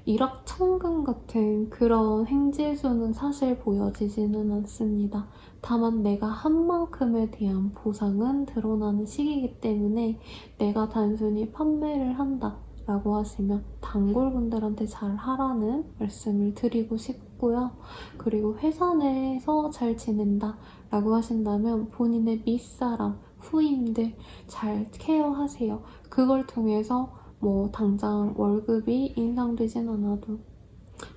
일확천금 같은 그런 행지수는 사실 보여지지는 않습니다. 다만 내가 한 만큼에 대한 보상은 드러나는 시기이기 때문에 내가 단순히 판매를 한다 라고 하시면 단골분들한테 잘 하라는 말씀을 드리고 싶고요. 그리고 회사 내에서 잘 지낸다 라고 하신다면 본인의 윗사람, 후임들 잘 케어하세요. 그걸 통해서 뭐 당장 월급이 인상되진 않아도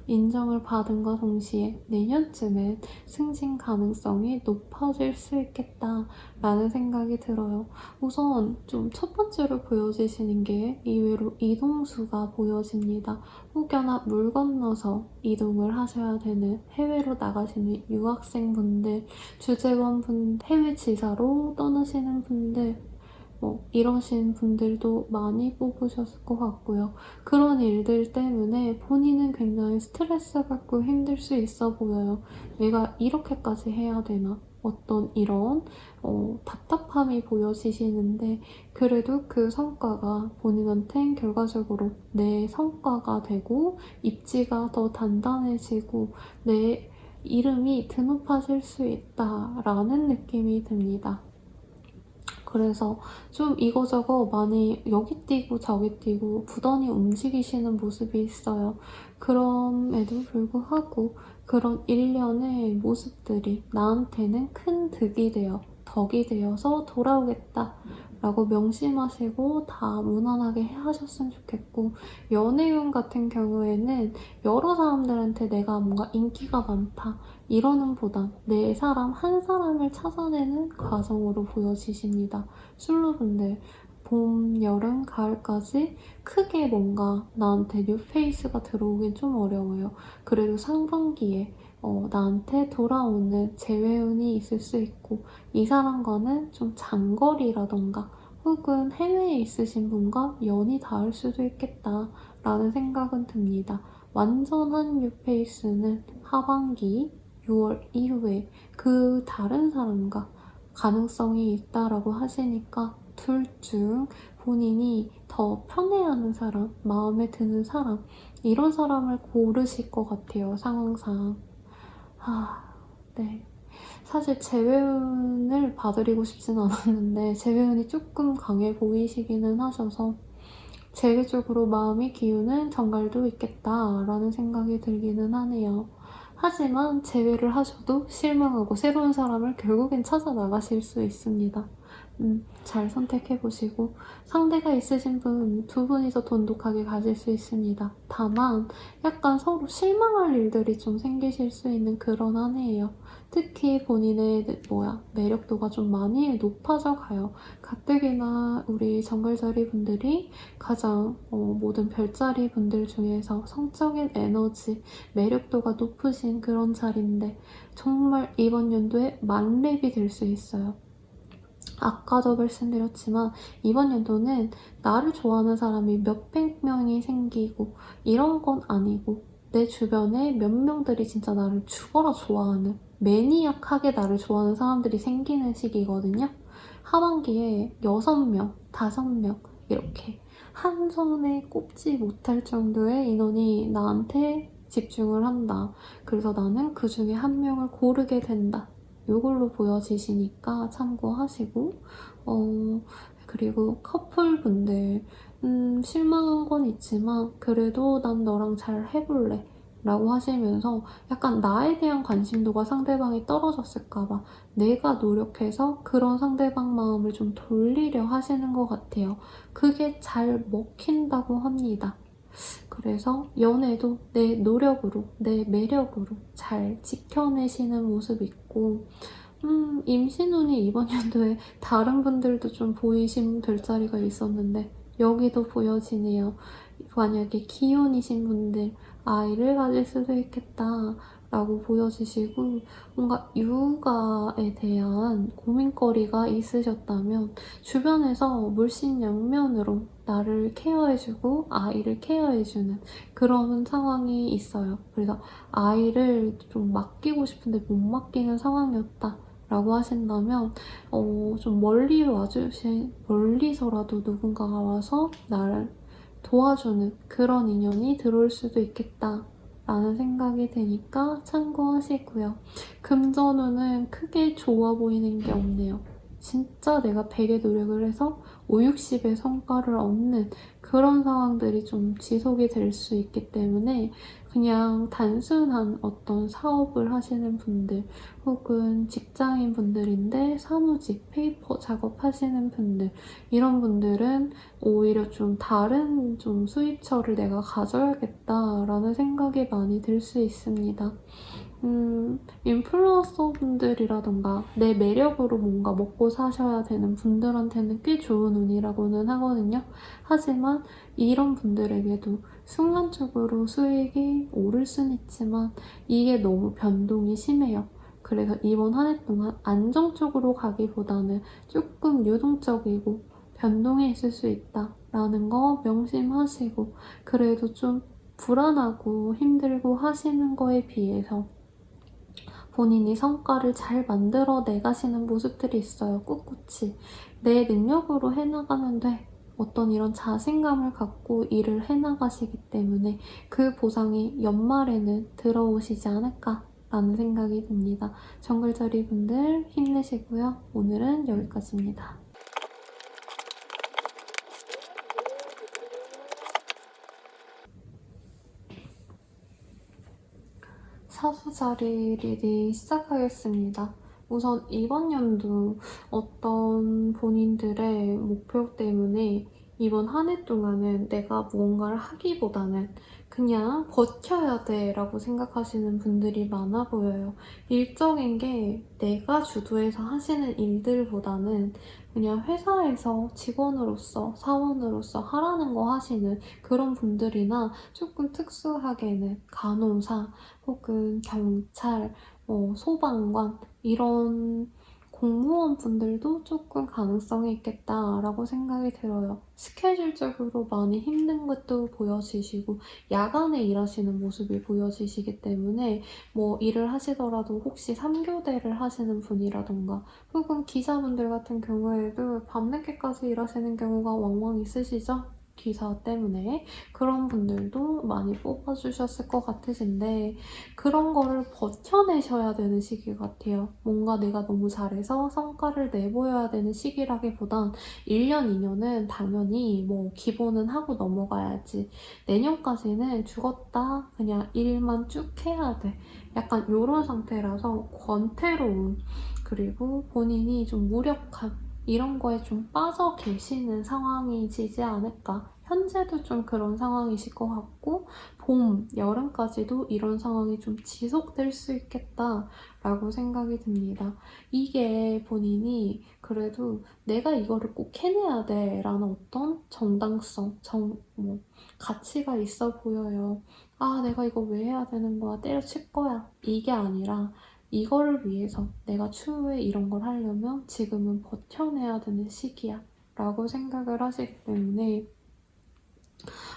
인정을 받은과 동시에 내년쯤엔 승진 가능성이 높아질 수 있겠다라는 생각이 들어요. 우선 좀 첫 번째로 보여지시는 게 의외로 이동수가 보여집니다. 혹여나 물 건너서 이동을 하셔야 되는 해외로 나가시는 유학생분들, 주재원분, 해외 지사로 떠나시는 분들, 이러신 분들도 많이 뽑으셨을 것 같고요. 그런 일들 때문에 본인은 굉장히 스트레스 받고 힘들 수 있어 보여요. 내가 이렇게까지 해야 되나? 어떤 이런 답답함이 보여지시는데 그래도 그 성과가 본인한텐 결과적으로 내 성과가 되고 입지가 더 단단해지고 내 이름이 드높아질 수 있다라는 느낌이 듭니다. 그래서 좀 이거저거 많이 여기 뛰고 저기 뛰고 부단히 움직이시는 모습이 있어요. 그럼에도 불구하고 그런 일련의 모습들이 나한테는 큰 득이 덕이 되어서 돌아오겠다 라고 명심하시고 다 무난하게 하셨으면 좋겠고 연애운 같은 경우에는 여러 사람들한테 내가 뭔가 인기가 많다 이러는 보단 내 사람 한 사람을 찾아내는 과정으로 보여지십니다. 술로분들 봄, 여름, 가을까지 크게 뭔가 나한테 뉴페이스가 들어오긴 좀 어려워요. 그래도 상반기에 나한테 돌아오는 재회운이 있을 수 있고 이 사람과는 좀 장거리라던가 혹은 해외에 있으신 분과 연이 닿을 수도 있겠다라는 생각은 듭니다. 완전한 뉴페이스는 하반기 6월 이후에 그 다른 사람과 가능성이 있다라고 하시니까 둘 중 본인이 더 편해하는 사람, 마음에 드는 사람 이런 사람을 고르실 것 같아요, 상황상. 네. 사실 재회운을 봐드리고 싶진 않았는데 재회운이 조금 강해 보이시기는 하셔서 재회적으로 마음이 기우는 정갈도 있겠다라는 생각이 들기는 하네요. 하지만 재회를 하셔도 실망하고 새로운 사람을 결국엔 찾아 나가실 수 있습니다. 잘 선택해보시고 상대가 있으신 분 두 분이서 돈독하게 가질 수 있습니다. 다만 약간 서로 실망할 일들이 좀 생기실 수 있는 그런 한 해예요. 특히 본인의 매력도가 좀 많이 높아져 가요. 가뜩이나 우리 정글자리 분들이 가장 모든 별자리 분들 중에서 성적인 에너지, 매력도가 높으신 그런 자리인데 정말 이번 연도에 만렙이 될 수 있어요. 아까도 말씀드렸지만 이번 연도는 나를 좋아하는 사람이 몇백 명이 생기고 이런 건 아니고 내 주변에 몇 명들이 진짜 나를 죽어라 좋아하는 매니악하게 나를 좋아하는 사람들이 생기는 시기거든요. 하반기에 6명, 5명 이렇게 한 손에 꼽지 못할 정도의 인원이 나한테 집중을 한다. 그래서 나는 그 중에 한 명을 고르게 된다. 이걸로 보여지시니까 참고하시고 그리고 커플분들 실망한 건 있지만 그래도 난 너랑 잘 해볼래 라고 하시면서 약간 나에 대한 관심도가 상대방이 떨어졌을까봐 내가 노력해서 그런 상대방 마음을 좀 돌리려 하시는 것 같아요. 그게 잘 먹힌다고 합니다. 그래서 연애도 내 노력으로, 내 매력으로 잘 지켜내시는 모습 있고 임신운이 이번 연도에 다른 분들도 좀 보이신 별자리가 있었는데 여기도 보여지네요. 만약에 기혼이신 분들 아이를 가질 수도 있겠다 라고 보여지시고 뭔가 육아에 대한 고민거리가 있으셨다면 주변에서 물심양면으로 나를 케어해주고 아이를 케어해주는 그런 상황이 있어요. 그래서 아이를 좀 맡기고 싶은데 못 맡기는 상황이었다 라고 하신다면 좀 멀리서라도 누군가가 와서 나를 도와주는 그런 인연이 들어올 수도 있겠다 라는 생각이 드니까 참고하시고요. 금전운은 크게 좋아 보이는 게 없네요. 진짜 내가 100의 노력을 해서 5, 60의 성과를 얻는 그런 상황들이 좀 지속이 될 수 있기 때문에 그냥 단순한 어떤 사업을 하시는 분들 혹은 직장인 분들인데 사무직, 페이퍼 작업하시는 분들 이런 분들은 오히려 좀 다른 좀 수입처를 내가 가져야겠다라는 생각이 많이 들 수 있습니다. 인플루언서 분들이라던가 내 매력으로 뭔가 먹고 사셔야 되는 분들한테는 꽤 좋은 운이라고는 하거든요. 하지만 이런 분들에게도 순간적으로 수익이 오를 순 있지만 이게 너무 변동이 심해요. 그래서 이번 한 해 동안 안정적으로 가기보다는 조금 유동적이고 변동이 있을 수 있다라는 거 명심하시고 그래도 좀 불안하고 힘들고 하시는 거에 비해서 본인이 성과를 잘 만들어 내가시는 모습들이 있어요. 꿋꿋이. 내 능력으로 해나가면 돼. 어떤 이런 자신감을 갖고 일을 해나가시기 때문에 그 보상이 연말에는 들어오시지 않을까라는 생각이 듭니다. 정글자리 분들 힘내시고요. 오늘은 여기까지입니다. 사수자리 리딩 시작하겠습니다. 우선 이번 연도 어떤 본인들의 목표 때문에 이번 한 해 동안은 내가 무언가를 하기보다는 그냥 버텨야 돼 라고 생각하시는 분들이 많아 보여요. 일적인 게 내가 주도해서 하시는 일들보다는 그냥 회사에서 직원으로서 사원으로서 하라는 거 하시는 그런 분들이나 조금 특수하게는 간호사 혹은 경찰, 소방관 이런 공무원 분들도 조금 가능성이 있겠다라고 생각이 들어요. 스케줄적으로 많이 힘든 것도 보여지시고 야간에 일하시는 모습이 보여지시기 때문에 뭐 일을 하시더라도 혹시 3교대를 하시는 분이라던가 혹은 기사분들 같은 경우에도 밤늦게까지 일하시는 경우가 왕왕 있으시죠? 기사 때문에 그런 분들도 많이 뽑아주셨을 것 같으신데 그런 거를 버텨내셔야 되는 시기 같아요. 뭔가 내가 너무 잘해서 성과를 내보여야 되는 시기라기보단 1년, 2년은 당연히 뭐 기본은 하고 넘어가야지. 내년까지는 죽었다 그냥 일만 쭉 해야 돼. 약간 이런 상태라서 권태로움 그리고 본인이 좀 무력함 이런 거에 좀 빠져 계시는 상황이시지 않을까. 현재도 좀 그런 상황이실 것 같고 봄, 여름까지도 이런 상황이 좀 지속될 수 있겠다라고 생각이 듭니다. 이게 본인이 그래도 내가 이거를 꼭 해내야 돼라는 어떤 정당성, 가치가 있어 보여요. 아, 내가 이거 왜 해야 되는 거야? 때려칠 거야. 이게 아니라 이거를 위해서 내가 추후에 이런 걸 하려면 지금은 버텨내야 되는 시기야 라고 생각을 하시기 때문에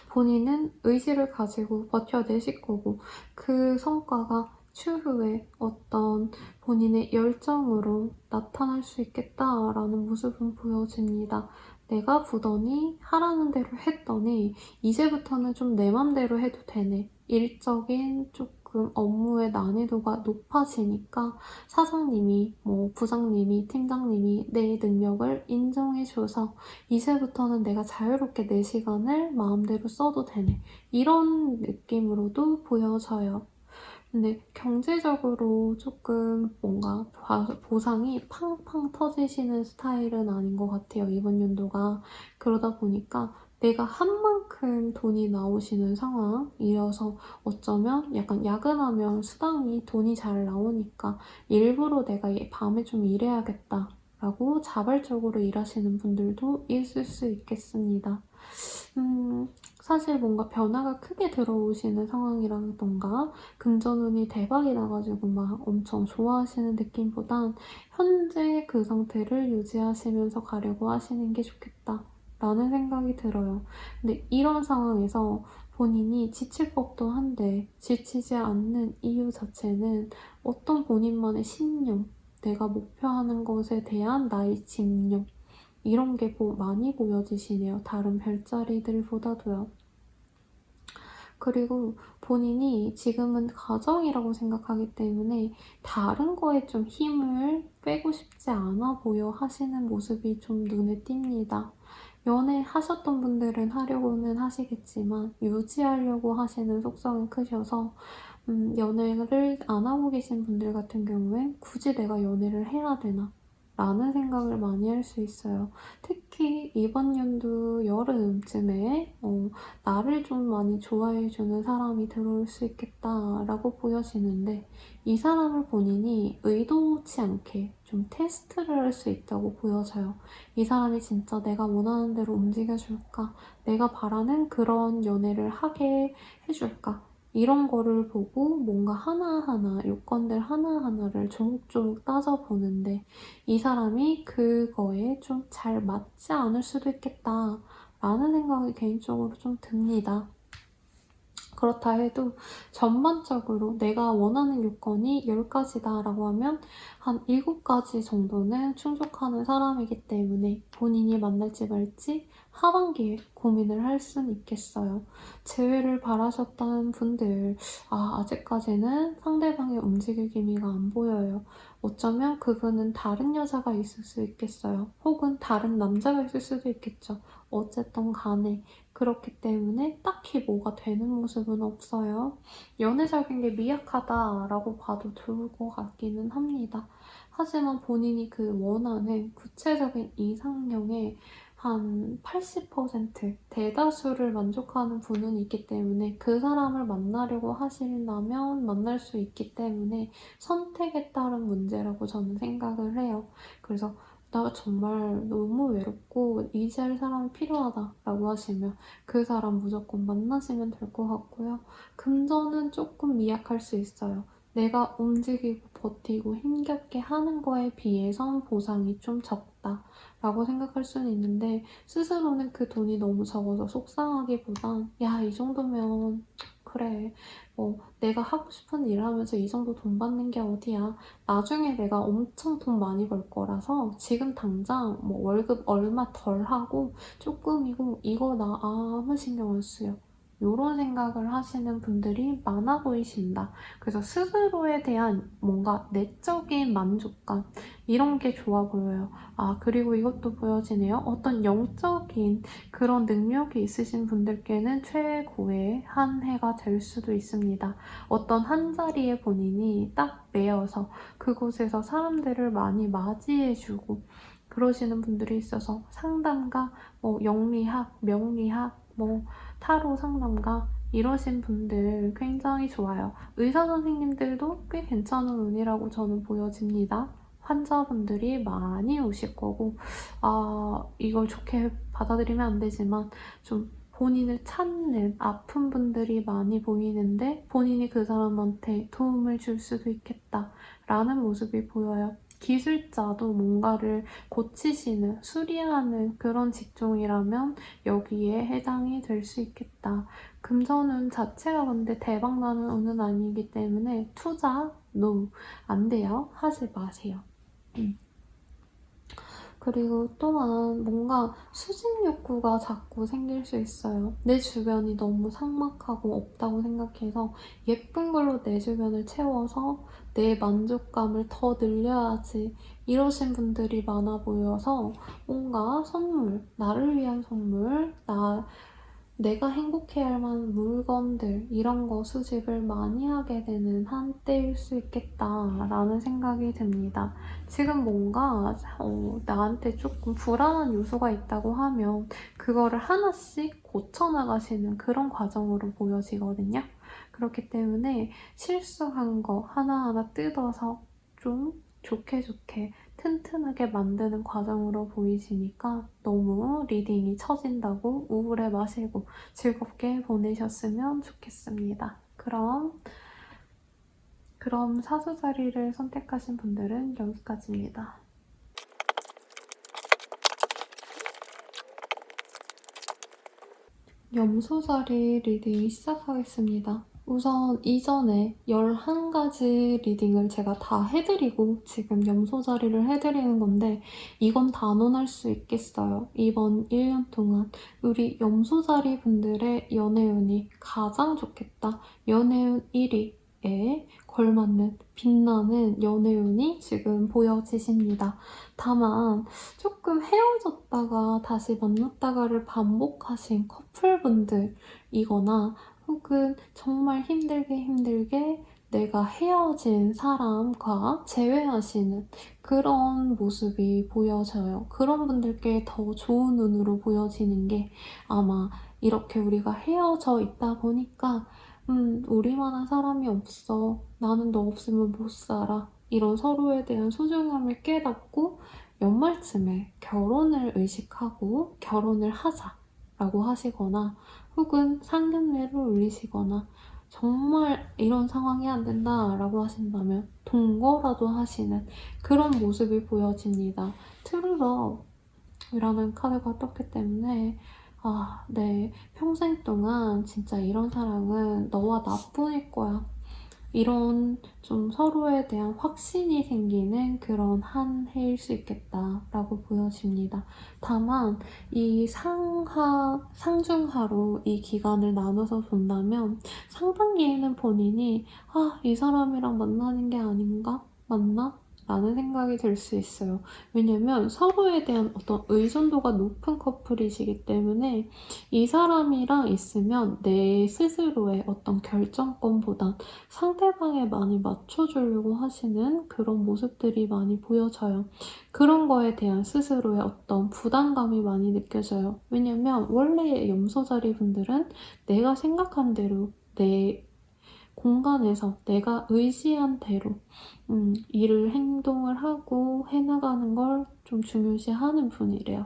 본인은 의지를 가지고 버텨내실 거고 그 성과가 추후에 어떤 본인의 열정으로 나타날 수 있겠다라는 모습은 보여집니다. 내가 부더니 하라는 대로 했더니 이제부터는 좀 내 맘대로 해도 되네. 일적인 조금 업무의 난이도가 높아지니까 사장님이, 부장님이, 팀장님이 내 능력을 인정해줘서 이제부터는 내가 자유롭게 내 시간을 마음대로 써도 되네. 이런 느낌으로도 보여져요. 근데 경제적으로 조금 뭔가 보상이 팡팡 터지시는 스타일은 아닌 것 같아요, 이번 연도가. 그러다 보니까 내가 한 만큼 돈이 나오시는 상황이어서 어쩌면 약간 야근하면 수당이 돈이 잘 나오니까 일부러 내가 밤에 좀 일해야겠다 라고 자발적으로 일하시는 분들도 있을 수 있겠습니다. 사실 뭔가 변화가 크게 들어오시는 상황이라던가 금전운이 대박이 나가지고 막 엄청 좋아하시는 느낌보단 현재 그 상태를 유지하시면서 가려고 하시는 게 좋겠다 라는 생각이 들어요. 근데 이런 상황에서 본인이 지칠 법도 한데 지치지 않는 이유 자체는 어떤 본인만의 신념, 내가 목표하는 것에 대한 나의 집념 이런 게 많이 보여지시네요. 다른 별자리들보다도요. 그리고 본인이 지금은 가정이라고 생각하기 때문에 다른 거에 좀 힘을 빼고 싶지 않아 보여 하시는 모습이 좀 눈에 띕니다. 연애하셨던 분들은 하려고는 하시겠지만 유지하려고 하시는 속성은 크셔서 연애를 안 하고 계신 분들 같은 경우엔 굳이 내가 연애를 해야 되나? 라는 생각을 많이 할 수 있어요. 특히 이번 연도 여름쯤에 나를 좀 많이 좋아해주는 사람이 들어올 수 있겠다라고 보여지는데 이 사람을 본인이 의도치 않게 좀 테스트를 할 수 있다고 보여져요. 이 사람이 진짜 내가 원하는 대로 움직여줄까? 내가 바라는 그런 연애를 하게 해줄까? 이런 거를 보고 뭔가 하나하나 요건들 하나하나를 조목조목 따져보는데 이 사람이 그거에 좀 잘 맞지 않을 수도 있겠다 라는 생각이 개인적으로 좀 듭니다. 그렇다 해도 전반적으로 내가 원하는 요건이 10가지다 라고 하면 한 7가지 정도는 충족하는 사람이기 때문에 본인이 만날지 말지 하반기에 고민을 할 수는 있겠어요. 재회를 바라셨던 분들, 아직까지는 상대방의 움직일 기미가 안 보여요. 어쩌면 그분은 다른 여자가 있을 수 있겠어요. 혹은 다른 남자가 있을 수도 있겠죠. 어쨌든 간에 그렇기 때문에 딱히 뭐가 되는 모습은 없어요. 연애적인 게 미약하다라고 봐도 좋을 것 같기는 합니다. 하지만 본인이 그 원하는 구체적인 이상형의 한 80% 대다수를 만족하는 분은 있기 때문에 그 사람을 만나려고 하신다면 만날 수 있기 때문에 선택에 따른 문제라고 저는 생각을 해요. 그래서 나 정말 너무 외롭고 이제할 사람이 필요하다라고 하시면 그 사람 무조건 만나시면 될 것 같고요. 금전은 조금 미약할 수 있어요. 내가 움직이고 버티고 힘겹게 하는 거에 비해선 보상이 좀 적다라고 생각할 수는 있는데 스스로는 그 돈이 너무 적어서 속상하기보단 야, 이 정도면 그래. 내가 하고 싶은 일을 하면서 이 정도 돈 받는 게 어디야. 나중에 내가 엄청 돈 많이 벌 거라서 지금 당장 월급 얼마 덜 하고 조금이고 이거 나 아무 신경 안 쓰여. 이런 생각을 하시는 분들이 많아 보이신다. 그래서 스스로에 대한 뭔가 내적인 만족감 이런 게 좋아 보여요. 그리고 이것도 보여지네요. 어떤 영적인 그런 능력이 있으신 분들께는 최고의 한 해가 될 수도 있습니다. 어떤 한 자리에 본인이 딱 매여서 그곳에서 사람들을 많이 맞이해주고 그러시는 분들이 있어서 상담가, 영리학, 명리학, 타로 상담가 이러신 분들 굉장히 좋아요. 의사 선생님들도 꽤 괜찮은 운이라고 저는 보여집니다. 환자분들이 많이 오실 거고 이걸 좋게 받아들이면 안 되지만 좀 본인을 찾는 아픈 분들이 많이 보이는데 본인이 그 사람한테 도움을 줄 수도 있겠다라는 모습이 보여요. 기술자도 뭔가를 고치시는, 수리하는 그런 직종이라면 여기에 해당이 될 수 있겠다. 금전운 자체가 근데 대박나는 운은 아니기 때문에 투자, 노, 안 돼요. 하지 마세요. 그리고 또한 뭔가 수집 욕구가 자꾸 생길 수 있어요. 내 주변이 너무 삭막하고 없다고 생각해서 예쁜 걸로 내 주변을 채워서 내 만족감을 더 늘려야지 이러신 분들이 많아 보여서 뭔가 선물, 나를 위한 선물, 내가 행복해할 만한 물건들 이런 거 수집을 많이 하게 되는 한때일 수 있겠다라는 생각이 듭니다. 지금 뭔가 나한테 조금 불안한 요소가 있다고 하면 그거를 하나씩 고쳐나가시는 그런 과정으로 보여지거든요. 그렇기 때문에 실수한 거 하나하나 뜯어서 좀 좋게 튼튼하게 만드는 과정으로 보이시니까 너무 리딩이 처진다고 우울해 마시고 즐겁게 보내셨으면 좋겠습니다. 그럼 사수자리를 선택하신 분들은 여기까지입니다. 염소자리 리딩 시작하겠습니다. 우선 이전에 11가지 리딩을 제가 다 해드리고 지금 염소자리를 해드리는 건데 이건 단언할 수 있겠어요. 이번 1년 동안 우리 염소자리 분들의 연애운이 가장 좋겠다. 연애운 1위에 걸맞는 빛나는 연애운이 지금 보여지십니다. 다만 조금 헤어졌다가 다시 만났다가를 반복하신 커플분들이거나 혹은 정말 힘들게 내가 헤어진 사람과 재회하시는 그런 모습이 보여져요. 그런 분들께 더 좋은 눈으로 보여지는 게 아마 이렇게 우리가 헤어져 있다 보니까 우리만한 사람이 없어. 나는 너 없으면 못 살아. 이런 서로에 대한 소중함을 깨닫고 연말쯤에 결혼을 의식하고 결혼을 하자라고 하시거나 혹은 상견례를 올리시거나 정말 이런 상황이 안 된다라고 하신다면 동거라도 하시는 그런 모습이 보여집니다. 트루러이라는 카드가 떴기 때문에 네, 평생 동안 진짜 이런 사랑은 너와 나뿐일 거야. 이런 좀 서로에 대한 확신이 생기는 그런 한 해일 수 있겠다라고 보여집니다. 다만 이 상중하로 이 기간을 나눠서 본다면 상반기에는 본인이 이 사람이랑 만나는 게 아닌가? 맞나? 라는 생각이 들 수 있어요. 왜냐면 서로에 대한 어떤 의존도가 높은 커플이시기 때문에 이 사람이랑 있으면 내 스스로의 어떤 결정권보단 상대방에 많이 맞춰주려고 하시는 그런 모습들이 많이 보여져요. 그런 거에 대한 스스로의 어떤 부담감이 많이 느껴져요. 왜냐면 원래 염소자리 분들은 내가 생각한 대로 내 공간에서 내가 의지한 대로 일을 행동을 하고 해나가는 걸 좀 중요시하는 분이래요.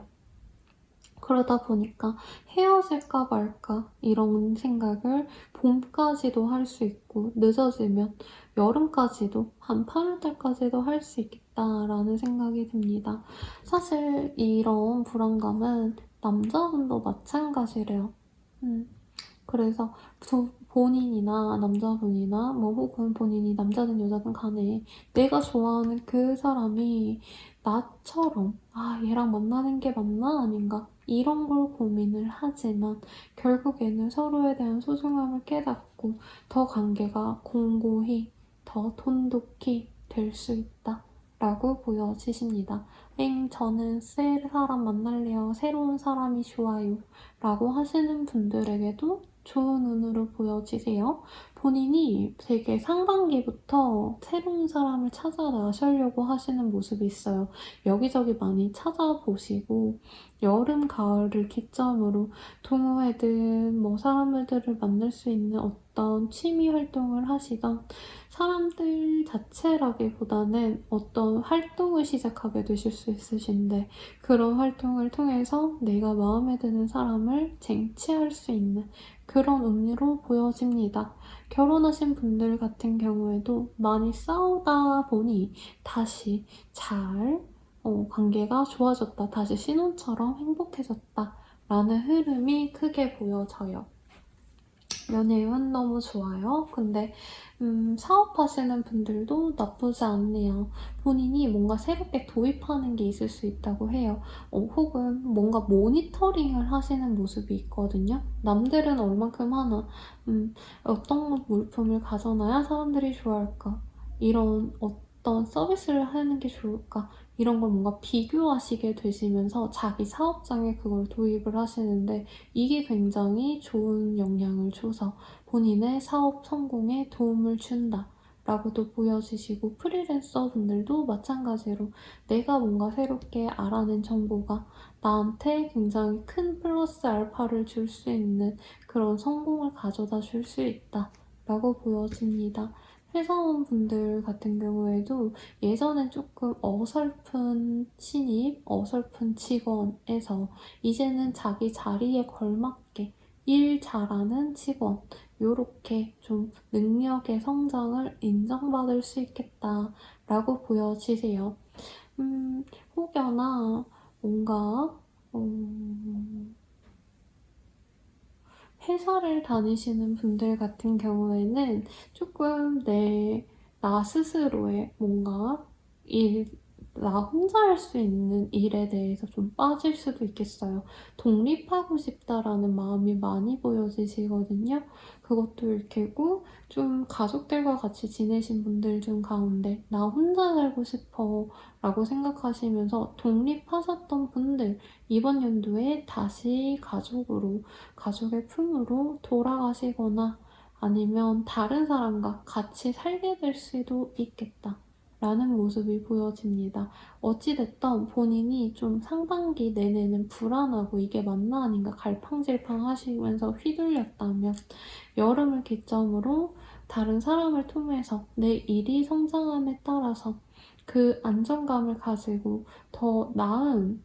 그러다 보니까 헤어질까 말까 이런 생각을 봄까지도 할 수 있고 늦어지면 여름까지도 한 8월달까지도 할 수 있겠다라는 생각이 듭니다. 사실 이런 불안감은 남자분도 마찬가지래요. 그래서 본인이나 남자분이나 뭐 혹은 본인이 남자든 여자든 간에 내가 좋아하는 그 사람이 나처럼 얘랑 만나는 게 맞나 아닌가 이런 걸 고민을 하지만 결국에는 서로에 대한 소중함을 깨닫고 더 관계가 공고히 더 돈독히 될 수 있다 라고 보여지십니다. 저는 새 사람 만날래요. 새로운 사람이 좋아요. 라고 하시는 분들에게도 좋은 운으로 보여지세요. 본인이 되게 상반기부터 새로운 사람을 찾아 나서려고 하시는 모습이 있어요. 여기저기 많이 찾아보시고 여름, 가을을 기점으로 동호회든 뭐 사람들을 만날 수 있는 어떤 어떤 취미 활동을 하시던 사람들 자체라기보다는 어떤 활동을 시작하게 되실 수 있으신데 그런 활동을 통해서 내가 마음에 드는 사람을 쟁취할 수 있는 그런 운으로 보여집니다. 결혼하신 분들 같은 경우에도 많이 싸우다 보니 다시 잘 관계가 좋아졌다. 다시 신혼처럼 행복해졌다. 라는 흐름이 크게 보여져요. 연애운 너무 좋아요. 근데 사업하시는 분들도 나쁘지 않네요. 본인이 뭔가 새롭게 도입하는 게 있을 수 있다고 해요. 혹은 뭔가 모니터링을 하시는 모습이 있거든요. 남들은 얼만큼 하나, 어떤 물품을 가져놔야 사람들이 좋아할까? 이런 어떤 서비스를 하는 게 좋을까? 이런 걸 뭔가 비교하시게 되시면서 자기 사업장에 그걸 도입을 하시는데 이게 굉장히 좋은 영향을 줘서 본인의 사업 성공에 도움을 준다. 라고도 보여지시고 프리랜서 분들도 마찬가지로 내가 뭔가 새롭게 알아낸 정보가 나한테 굉장히 큰 플러스 알파를 줄 수 있는 그런 성공을 가져다 줄 수 있다. 라고 보여집니다. 회사원분들 같은 경우에도 예전엔 조금 어설픈 신입, 어설픈 직원에서 이제는 자기 자리에 걸맞게 일 잘하는 직원, 요렇게 좀 능력의 성장을 인정받을 수 있겠다라고 보여지세요. 혹여나 뭔가 회사를 다니시는 분들 같은 경우에는 조금 나 스스로의 뭔가 나 혼자 할 수 있는 일에 대해서 좀 빠질 수도 있겠어요. 독립하고 싶다라는 마음이 많이 보여지시거든요. 그것도 일테고 좀 가족들과 같이 지내신 분들 중 가운데 나 혼자 살고 싶어 라고 생각하시면서 독립하셨던 분들 이번 연도에 다시 가족의 품으로 돌아가시거나 아니면 다른 사람과 같이 살게 될 수도 있겠다. 라는 모습이 보여집니다. 어찌됐던 본인이 좀 상반기 내내는 불안하고 이게 맞나 아닌가 갈팡질팡 하시면서 휘둘렸다면 여름을 기점으로 다른 사람을 통해서 내 일이 성장함에 따라서 그 안정감을 가지고 더 나은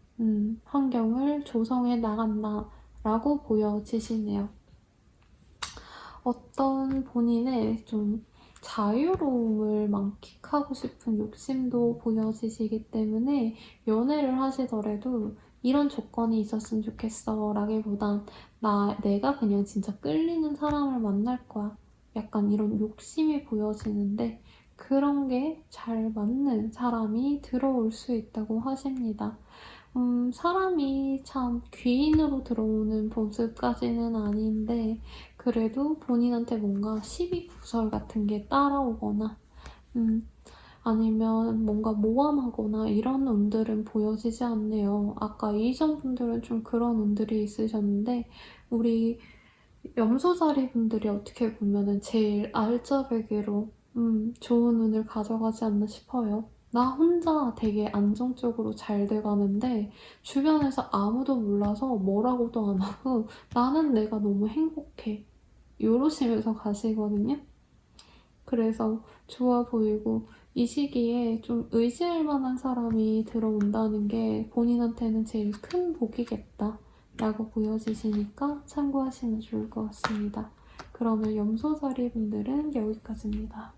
환경을 조성해 나간다라고 보여지시네요. 어떤 본인의 좀 자유로움을 만끽하고 싶은 욕심도 보여지시기 때문에 연애를 하시더라도 이런 조건이 있었으면 좋겠어 라기보단 내가 그냥 진짜 끌리는 사람을 만날 거야. 약간 이런 욕심이 보여지는데 그런 게 잘 맞는 사람이 들어올 수 있다고 하십니다. 사람이 참 귀인으로 들어오는 모습까지는 아닌데 그래도 본인한테 뭔가 시비구설 같은 게 따라오거나 아니면 뭔가 모함하거나 이런 운들은 보여지지 않네요. 아까 이전 분들은 좀 그런 운들이 있으셨는데 우리 염소자리 분들이 어떻게 보면은 제일 알짜배기로 좋은 운을 가져가지 않나 싶어요. 나 혼자 되게 안정적으로 잘 돼가는데 주변에서 아무도 몰라서 뭐라고도 안 하고 나는 내가 너무 행복해. 이러시면서 가시거든요. 그래서 좋아 보이고 이 시기에 좀 의지할 만한 사람이 들어온다는 게 본인한테는 제일 큰 복이겠다 라고 보여지시니까 참고하시면 좋을 것 같습니다. 그러면 염소자리 분들은 여기까지입니다.